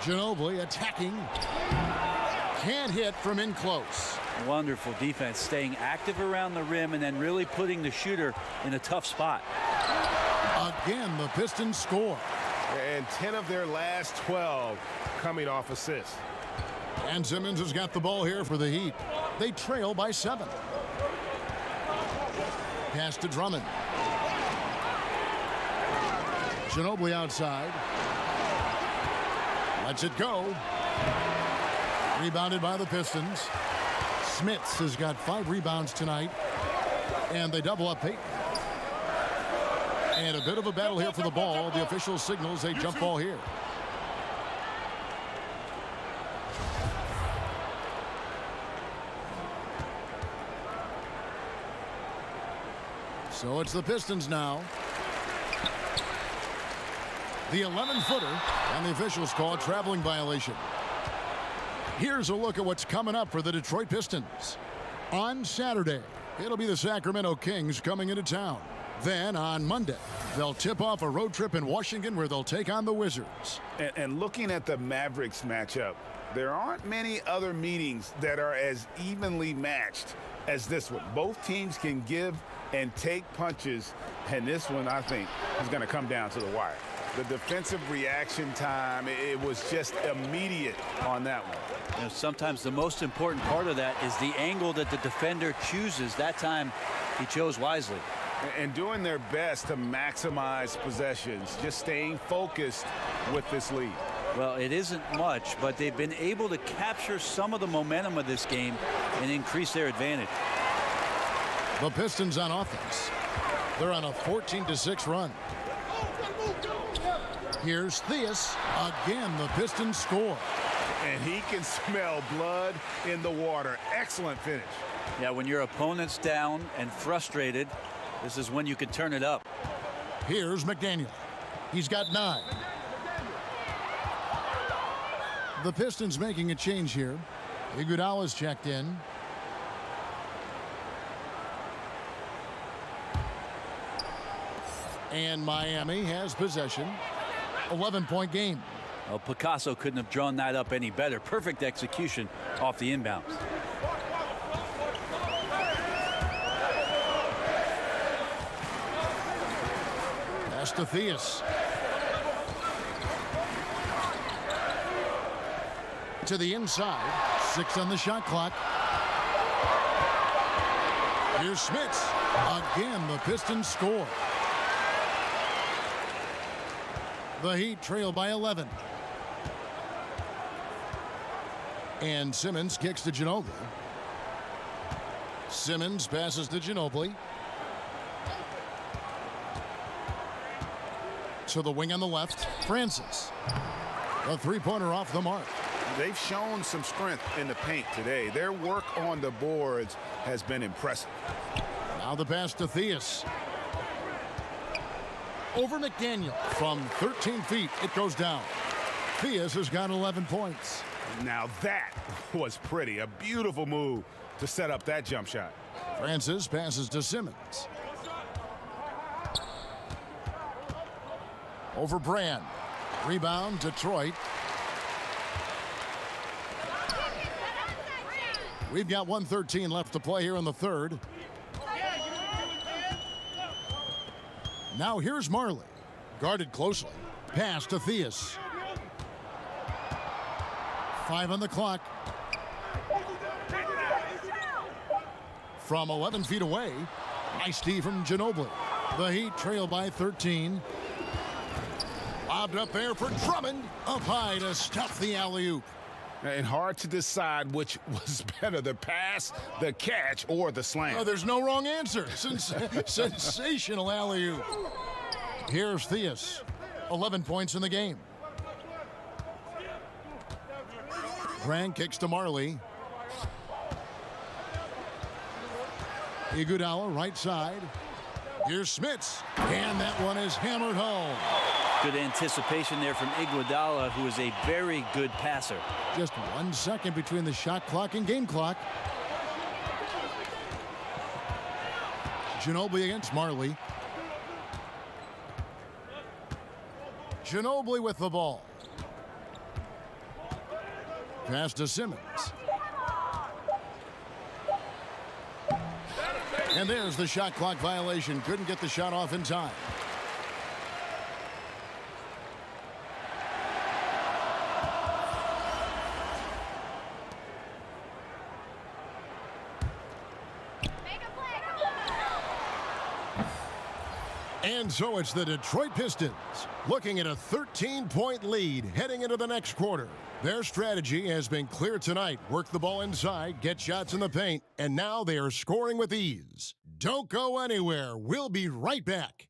Ginobili attacking. Can't hit from in close. Wonderful defense, staying active around the rim and then really putting the shooter in a tough spot. Again, the Pistons score. And 10 of their last 12 coming off assists. And Simmons has got the ball here for the Heat. They trail by 7. Pass to Drummond. Ginobili outside. Lets it go. Rebounded by the Pistons. Smits has got 5 rebounds tonight. And they double up Payton. And a bit of a battle here for the ball. The official signals a jump ball here. So it's the Pistons now. The 11-footer, and the officials call a traveling violation. Here's a look at what's coming up for the Detroit Pistons. On Saturday, it'll be the Sacramento Kings coming into town. Then on Monday, they'll tip off a road trip in Washington where they'll take on the Wizards. And looking at the Mavericks matchup, there aren't many other meetings that are as evenly matched as this one. Both teams can give and take punches, and this one, I think, is going to come down to the wire. The defensive reaction time, it was just immediate on that one. You know, sometimes the most important part of that is the angle that the defender chooses. That time, he chose wisely. And doing their best to maximize possessions, just staying focused with this lead. Well, it isn't much, but they've been able to capture some of the momentum of this game and increase their advantage. The Pistons on offense. They're on a 14-6 run. Here's Theus. Again, the Pistons score. And he can smell blood in the water. Excellent finish. Yeah, when your opponent's down and frustrated, this is when you can turn it up. Here's McDaniel. He's got 9. The Pistons making a change here. Iguodala's checked in. And Miami has possession. 11-point game. Well, Picasso couldn't have drawn that up any better. Perfect execution off the inbounds. Pass to Theus. To the inside. 6 on the shot clock. Here's Smits. Again, the Pistons score. The Heat trail by 11. And Simmons kicks to Ginobili. Simmons passes to Ginobili. To the wing on the left, Francis. A three-pointer off the mark. They've shown some strength in the paint today. Their work on the boards has been impressive. Now the pass to Theus. Over McDaniel. From 13 feet, it goes down. Theus has got 11 points. Now that was pretty. A beautiful move to set up that jump shot. Francis passes to Simmons. Over Bryant. Rebound, Detroit. We've got 1:13 left to play here in the third. Now here's Marley. Guarded closely. Pass to Theus. 5 on the clock. From 11 feet away. Nice D from Ginobili. The Heat trail by 13. Lobbed up there for Drummond. Up high to stuff the alley-oop. And hard to decide which was better, the pass, the catch, or the slam. Oh, there's no wrong answer. Sensational alley-oop. Here's Theus. 11 points in the game. Grant kicks to Marley. Iguodala right side. Here's Smits. And that one is hammered home. Good anticipation there from Iguodala, who is a very good passer. Just 1 second between the shot clock and game clock. Ginobili against Marley. Ginobili with the ball. Pass to Simmons. And there's the shot clock violation. Couldn't get the shot off in time. And so it's the Detroit Pistons looking at a 13-point lead heading into the next quarter. Their strategy has been clear tonight. Work the ball inside, get shots in the paint, and now they are scoring with ease. Don't go anywhere. We'll be right back.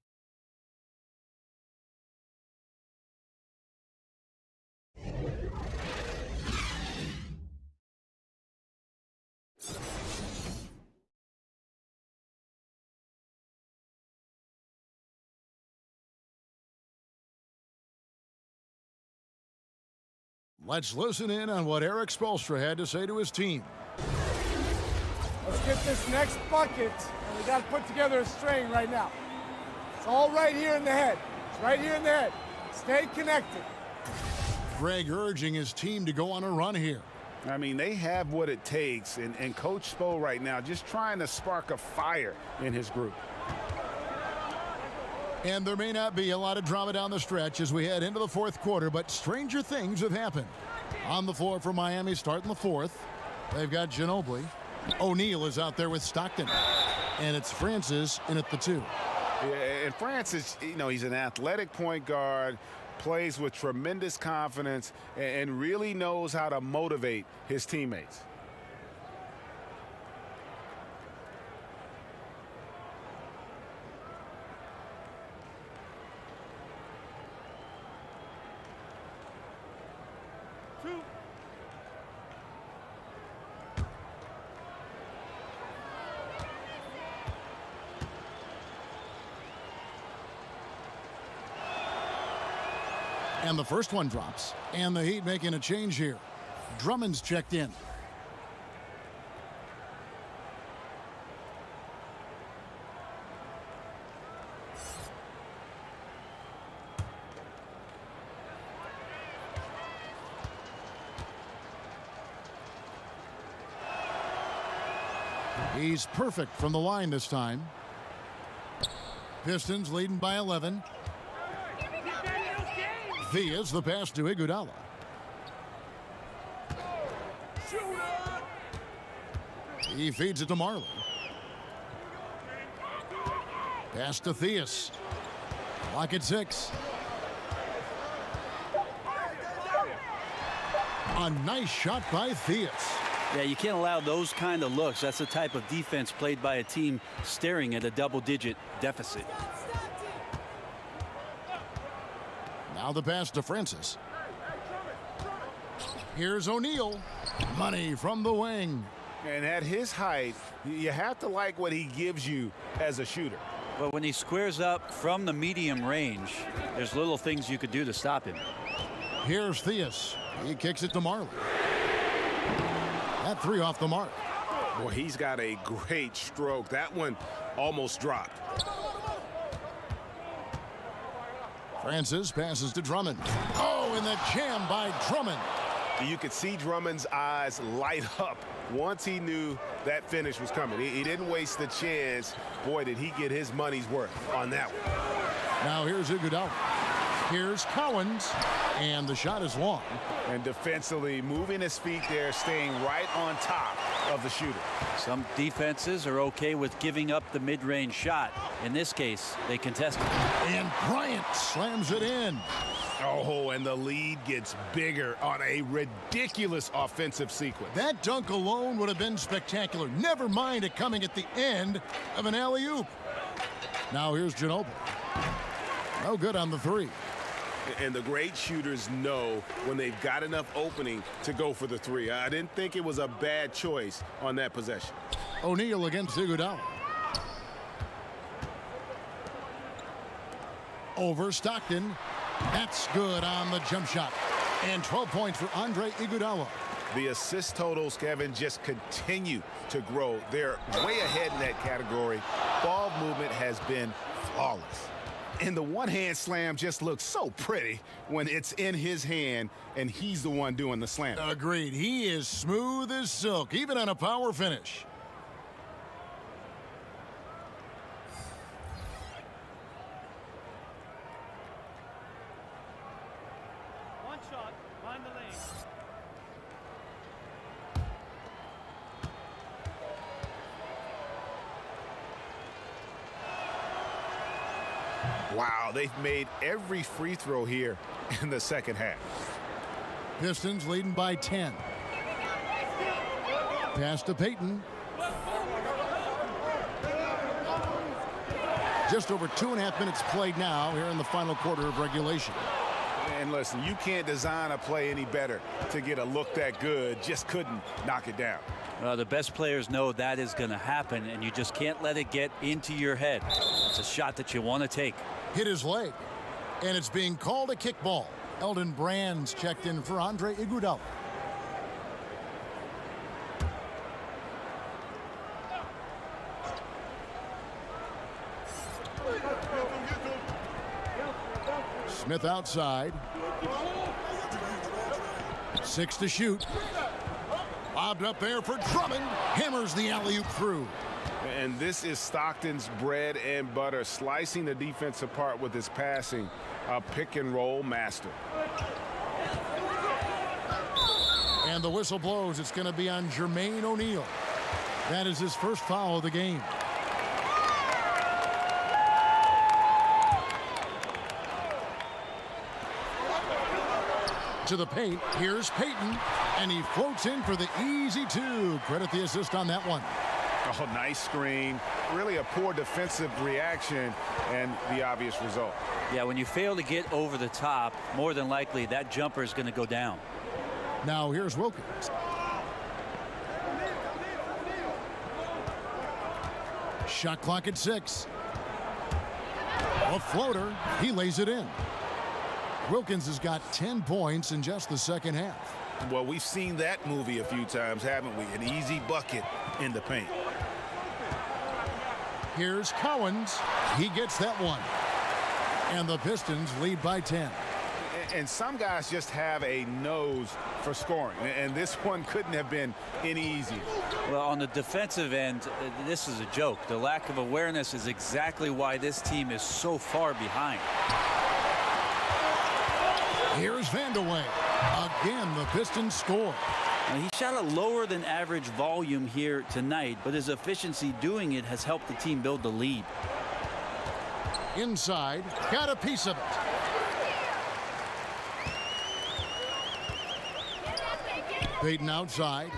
Let's listen in on what Eric Spoelstra had to say to his team. Let's get this next bucket, and we got to put together a string right now. It's all right here in the head. It's right here in the head. Stay connected. Greg urging his team to go on a run here. I mean, they have what it takes, and Coach Spo right now just trying to spark a fire in his group. And there may not be a lot of drama down the stretch as we head into the fourth quarter, but stranger things have happened. On the floor for Miami starting the fourth. They've got Ginobili. O'Neal is out there with Stockton. And it's Francis in at the 2. Yeah, and Francis, you know, he's an athletic point guard, plays with tremendous confidence, and really knows how to motivate his teammates. And the first one drops. And the Heat making a change here. Drummond's checked in. He's perfect from the line this time. Pistons leading by 11. Theus the pass to Iguodala. He feeds it to Marley. Pass to Theus. Lock at 6. A nice shot by Theus. Yeah, you can't allow those kind of looks. That's the type of defense played by a team staring at a double-digit deficit. Now the pass to Francis. Here's O'Neal. Money from the wing. And at his height, you have to like what he gives you as a shooter. But when he squares up from the medium range, there's little things you could do to stop him. Here's Theus. He kicks it to Marley. That 3 off the mark. Boy, he's got a great stroke. That one almost dropped. Francis passes to Drummond. Oh, and the jam by Drummond. You could see Drummond's eyes light up once he knew that finish was coming. He didn't waste the chance. Boy, did he get his money's worth on that one. Now here's Iguodala. Here's Collins. And the shot is long. And defensively, moving his feet there, staying right on top of the shooter. Some defenses are okay with giving up the mid-range shot. In this case, they contest it. And Bryant slams it in. Oh, and the lead gets bigger on a ridiculous offensive sequence. That dunk alone would have been spectacular. Never mind it coming at the end of an alley-oop. Now here's Ginobili. No good on the 3. And the great shooters know when they've got enough opening to go for the 3. I didn't think it was a bad choice on that possession. O'Neal against Iguodala. Over Stockton. That's good on the jump shot. And 12 points for Andre Iguodala. The assist totals, Kevin, just continue to grow. They're way ahead in that category. Ball movement has been flawless. And the one-hand slam just looks so pretty when it's in his hand and he's the one doing the slam. Agreed. He is smooth as silk, even on a power finish. One shot, find the lane. Wow, they've made every free throw here in the second half. Pistons leading by 10. Pass to Payton. Just over 2.5 minutes played now here in the final quarter of regulation. And listen, you can't design a play any better to get a look that good. Just couldn't knock it down. The best players know that is going to happen, and you just can't let it get into your head. It's a shot that you want to take. Hit his leg, and it's being called a kickball. Eldon Brand's checked in for Andre Iguodala. Smith outside. 6 to shoot. Lobbed up there for Drummond. Hammers the alley-oop through. And this is Stockton's bread and butter, slicing the defense apart with his passing. A pick-and-roll master. And the whistle blows. It's going to be on Jermaine O'Neal. That is his first foul of the game. To the paint. Here's Payton. And he floats in for the easy 2. Credit the assist on that one. Oh, nice screen. Really a poor defensive reaction and the obvious result. Yeah, when you fail to get over the top, more than likely that jumper is going to go down. Now here's Wilkins. Shot clock at 6. A floater. He lays it in. Wilkins has got 10 points in just the second half. Well, we've seen that movie a few times, haven't we? An easy bucket in the paint. Here's Collins. He gets that one. And the Pistons lead by 10. And some guys just have a nose for scoring. And this one couldn't have been any easier. Well, on the defensive end, this is a joke. The lack of awareness is exactly why this team is so far behind. Here's Vandeweghe. Again, the Pistons score. Now, he shot a lower than average volume here tonight, but his efficiency doing it has helped the team build the lead. Inside, got a piece of it. Payton outside.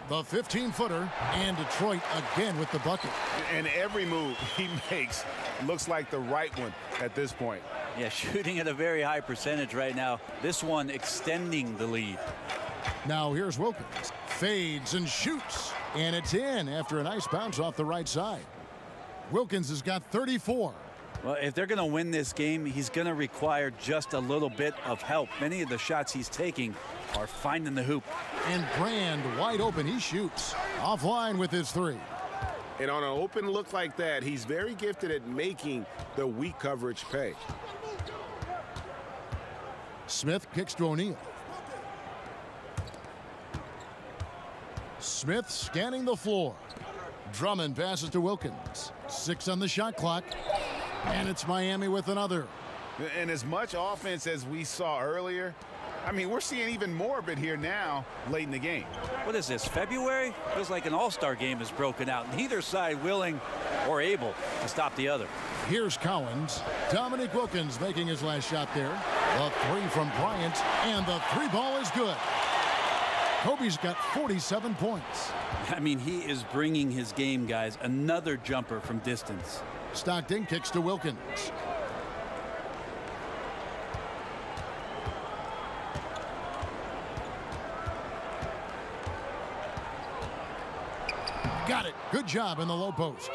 The 15-footer, and Detroit again with the bucket. And every move he makes looks like the right one at this point. Yeah, shooting at a very high percentage right now. This one extending the lead. Now here's Wilkins. Fades and shoots. And it's in after a nice bounce off the right side. Wilkins has got 34. Well, if they're going to win this game, he's going to require just a little bit of help. Many of the shots he's taking are finding the hoop. And Brand wide open. He shoots. Offline with his three. And on an open look like that, he's very gifted at making the weak coverage pay. Smith kicks to O'Neal. Smith scanning the floor. Drummond passes to Wilkins. 6 on the shot clock. And it's Miami with another. And as much offense as we saw earlier, I mean, we're seeing even more of it here now late in the game. What is this, February? Feels like an all-star game is broken out. Neither side willing or able to stop the other. Here's Collins. Dominique Wilkins making his last shot there. The three from Bryant, and the three ball is good. Kobe's got 47 points. I mean, he is bringing his game, guys. Another jumper from distance. Stockton kicks to Wilkins. Got it. Good job in the low post.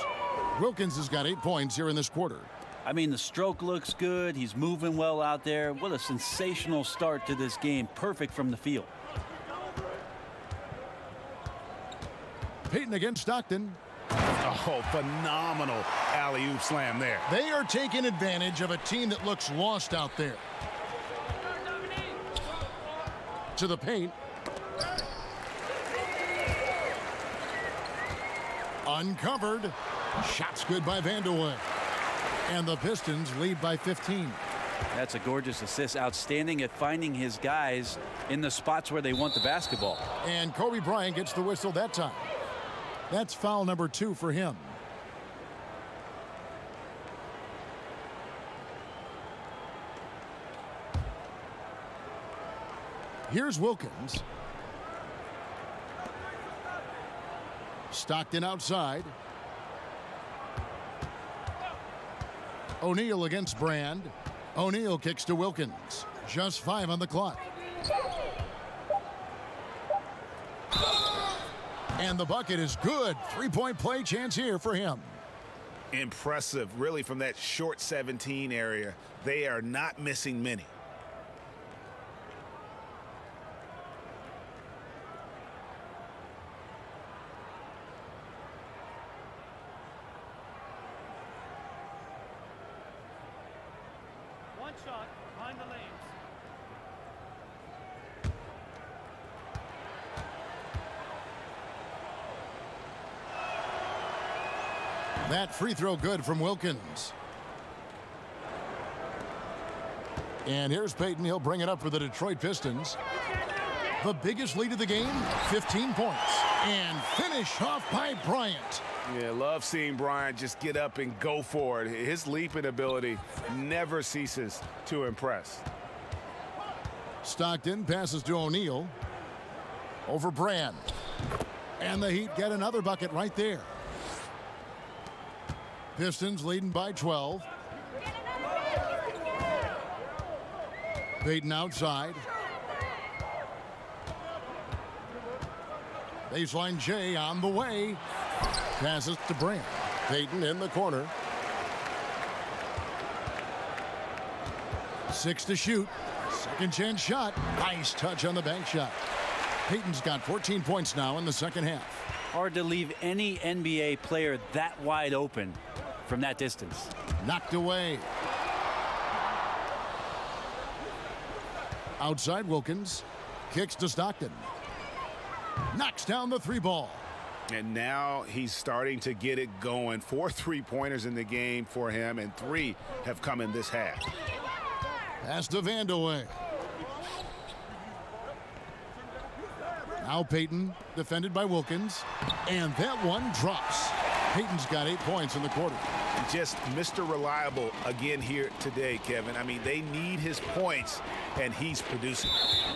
Wilkins has got 8 points here in this quarter. I mean, the stroke looks good. He's moving well out there. What a sensational start to this game. Perfect from the field. Payton against Stockton. Oh, phenomenal alley-oop slam there. They are taking advantage of a team that looks lost out there. To the paint. Uncovered. Shots good by Vanderwood. And the Pistons lead by 15. That's a gorgeous assist. Outstanding at finding his guys in the spots where they want the basketball. And Kobe Bryant gets the whistle that time. That's foul number 2 for him. Here's Wilkins. Stockton outside. O'Neal against Brand. O'Neal kicks to Wilkins. Just 5 on the clock. And the bucket is good. 3-point play chance here for him. Impressive, really, from that short 17 area. They are not missing many. One shot behind the lanes. That free throw good from Wilkins. And here's Payton. He'll bring it up for the Detroit Pistons. The biggest lead of the game, 15 points. And finish off by Bryant. Yeah, love seeing Bryant just get up and go for it. His leaping ability never ceases to impress. Stockton passes to O'Neal. Over Brand. And the Heat get another bucket right there. Pistons leading by 12. Payton outside. Baseline J on the way. Passes to Brand. Payton in the corner. 6 to shoot. Second chance shot. Nice touch on the bank shot. Payton's got 14 points now in the second half. Hard to leave any NBA player that wide open from that distance. Knocked away. Outside Wilkins. Kicks to Stockton. Knocks down the 3 ball. And now he's starting to get it going. 4 3-pointers in the game for him, and 3 have come in this half. Pass to Vanderwood. Now Payton, defended by Wilkins, and that one drops. Payton's got 8 points in the quarter. Just Mr. Reliable again here today, Kevin. I mean, they need his points, and he's producing.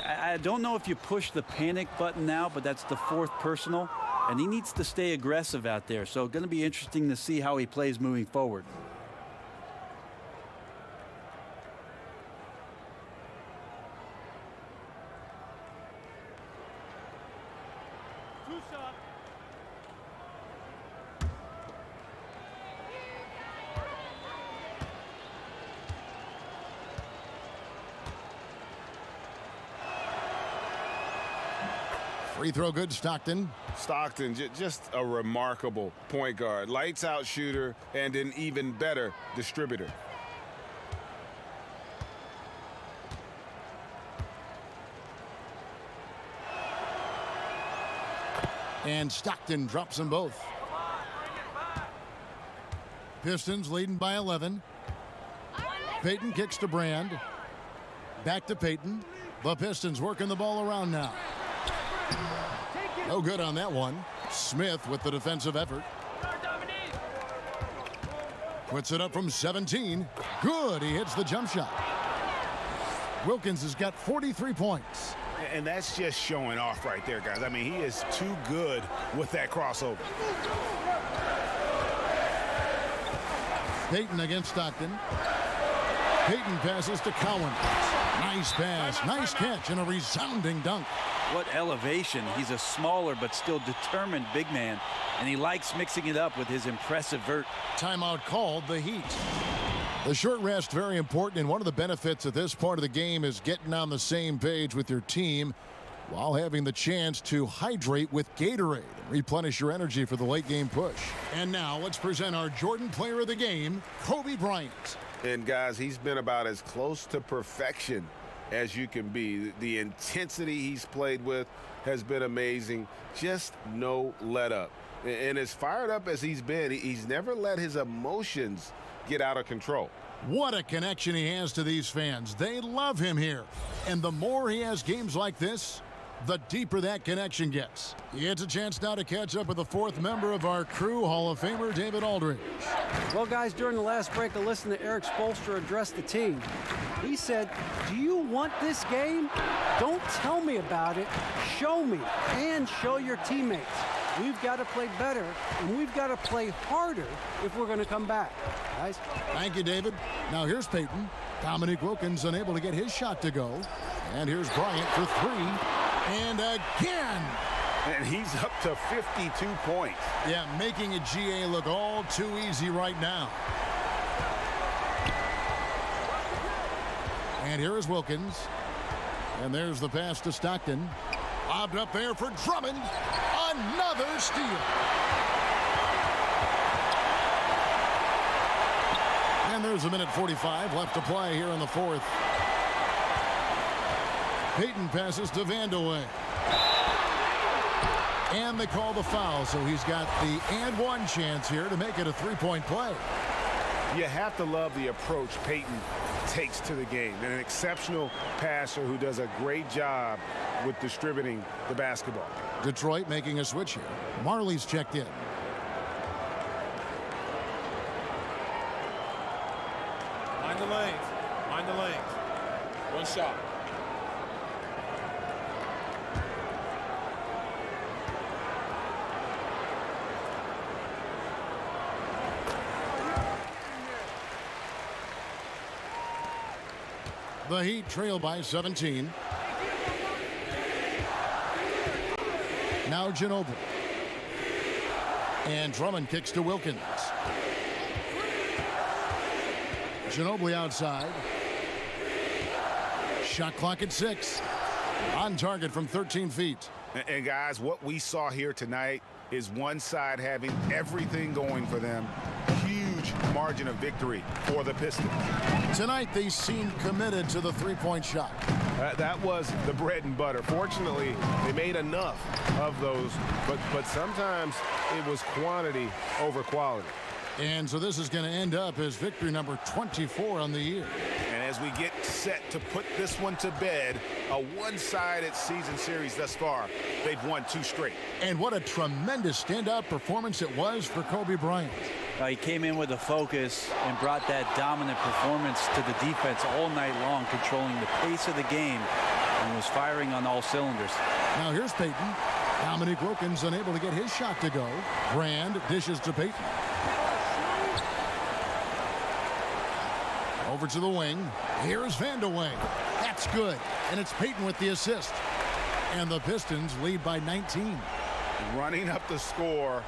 I don't know if you push the panic button now, but that's the 4th personal, and he needs to stay aggressive out there. So going to be interesting to see how he plays moving forward. Free throw good, Stockton. Stockton, just a remarkable point guard. Lights out shooter and an even better distributor. And Stockton drops them both. Pistons leading by 11. Payton kicks to Brand. Back to Payton. The Pistons working the ball around now. No good on that one. Smith with the defensive effort. Puts it up from 17. Good. He hits the jump shot. Wilkins has got 43 points. And that's just showing off right there, guys. I mean, he is too good with that crossover. Payton against Stockton. Payton passes to Cowan. Nice pass, nice catch, and a resounding dunk. What elevation. He's a smaller but still determined big man, and he likes mixing it up with his impressive vert. Timeout called, the Heat. The short rest, very important, and one of the benefits at this part of the game is getting on the same page with your team while having the chance to hydrate with Gatorade and replenish your energy for the late game push. And now let's present our Jordan Player of the Game, Kobe Bryant. And guys, he's been about as close to perfection as you can be. The intensity he's played with has been amazing. Just no let up. And as fired up as he's been, he's never let his emotions get out of control. What a connection he has to these fans. They love him here. And the more he has games like this, the deeper that connection gets. It's a chance now to catch up with the 4th member of our crew, Hall of Famer David Aldridge. Well, guys, during the last break, I listened to Eric Spoelstra address the team. He said, do you want this game? Don't tell me about it. Show me and show your teammates. We've got to play better, and we've got to play harder if we're going to come back. Guys? Thank you, David. Now here's Payton. Dominique Wilkins unable to get his shot to go. And here's Bryant for 3. And again. And he's up to 52 points. Yeah, making a GA look all too easy right now. And here is Wilkins. And there's the pass to Stockton. Lobbed up there for Drummond. Another steal. And there's a minute 45 left to play here in the 4th. Payton passes to Vandeweghe. And they call the foul, so he's got the and one chance here to make it a 3-point play. You have to love the approach Payton takes to the game. An exceptional passer who does a great job with distributing the basketball. Detroit making a switch here. Marley's checked in. Mind the lanes. Mind the lanes. One shot. The Heat trail by 17. Now Ginobili. And Drummond kicks to Wilkins. Ginobili outside. Shot clock at 6. On target from 13 feet. And guys, what we saw here tonight is one side having everything going for them. Huge margin of victory for the Pistons. Tonight they seem committed to the 3-point shot. That was the bread and butter. Fortunately, they made enough of those, but sometimes it was quantity over quality. And so this is going to end up as victory number 24 on the year. And as as we get set to put this one to bed. A one-sided season series thus far. They've won 2 straight. And what a tremendous standout performance it was for Kobe Bryant. He came in with a focus and brought that dominant performance to the defense all night long, controlling the pace of the game and was firing on all cylinders. Now here's Payton. Dominique Wilkins unable to get his shot to go. Brand dishes to Payton. Over to the wing. Here's Vandeweghe. That's good. And it's Payton with the assist. And the Pistons lead by 19. Running up the score,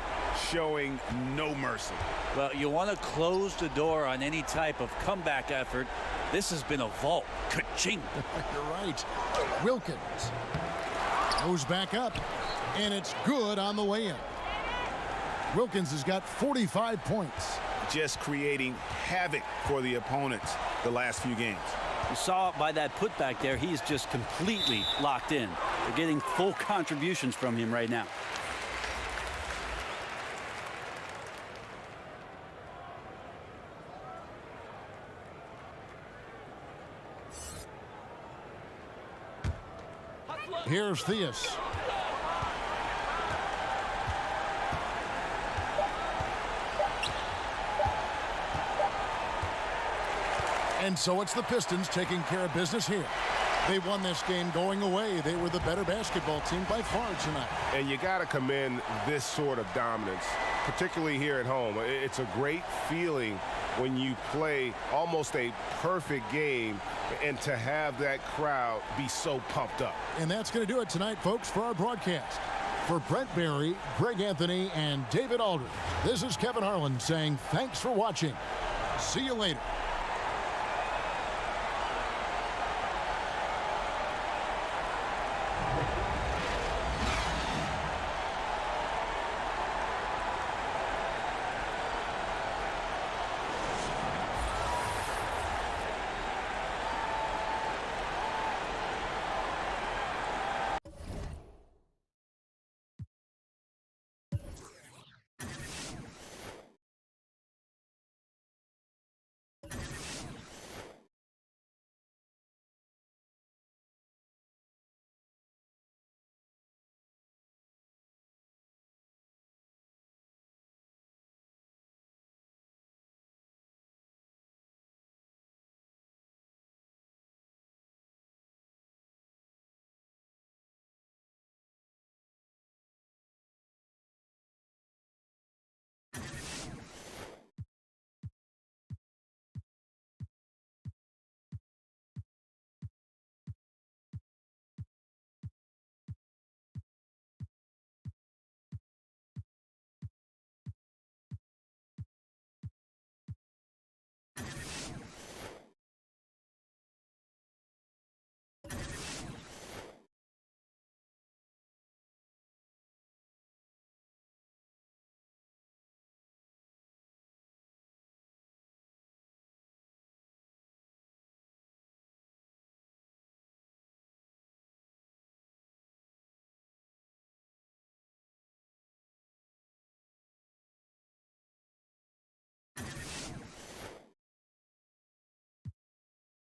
showing no mercy. Well, you want to close the door on any type of comeback effort. This has been a vault. Ka-ching. You're right. Wilkins goes back up, and it's good on the way in. Wilkins has got 45 points. Just creating havoc for the opponents the last few games. You saw it by that putback there. He's just completely locked in. They're getting full contributions from him right now. Here's Theus. And so it's the Pistons taking care of business here. They won this game going away. They were the better basketball team by far tonight. And you got to commend this sort of dominance, particularly here at home. It's a great feeling when you play almost a perfect game and to have that crowd be so pumped up. And that's going to do it tonight, folks, for our broadcast. For Brent Barry, Greg Anthony, and David Aldridge, this is Kevin Harlan saying thanks for watching. See you later.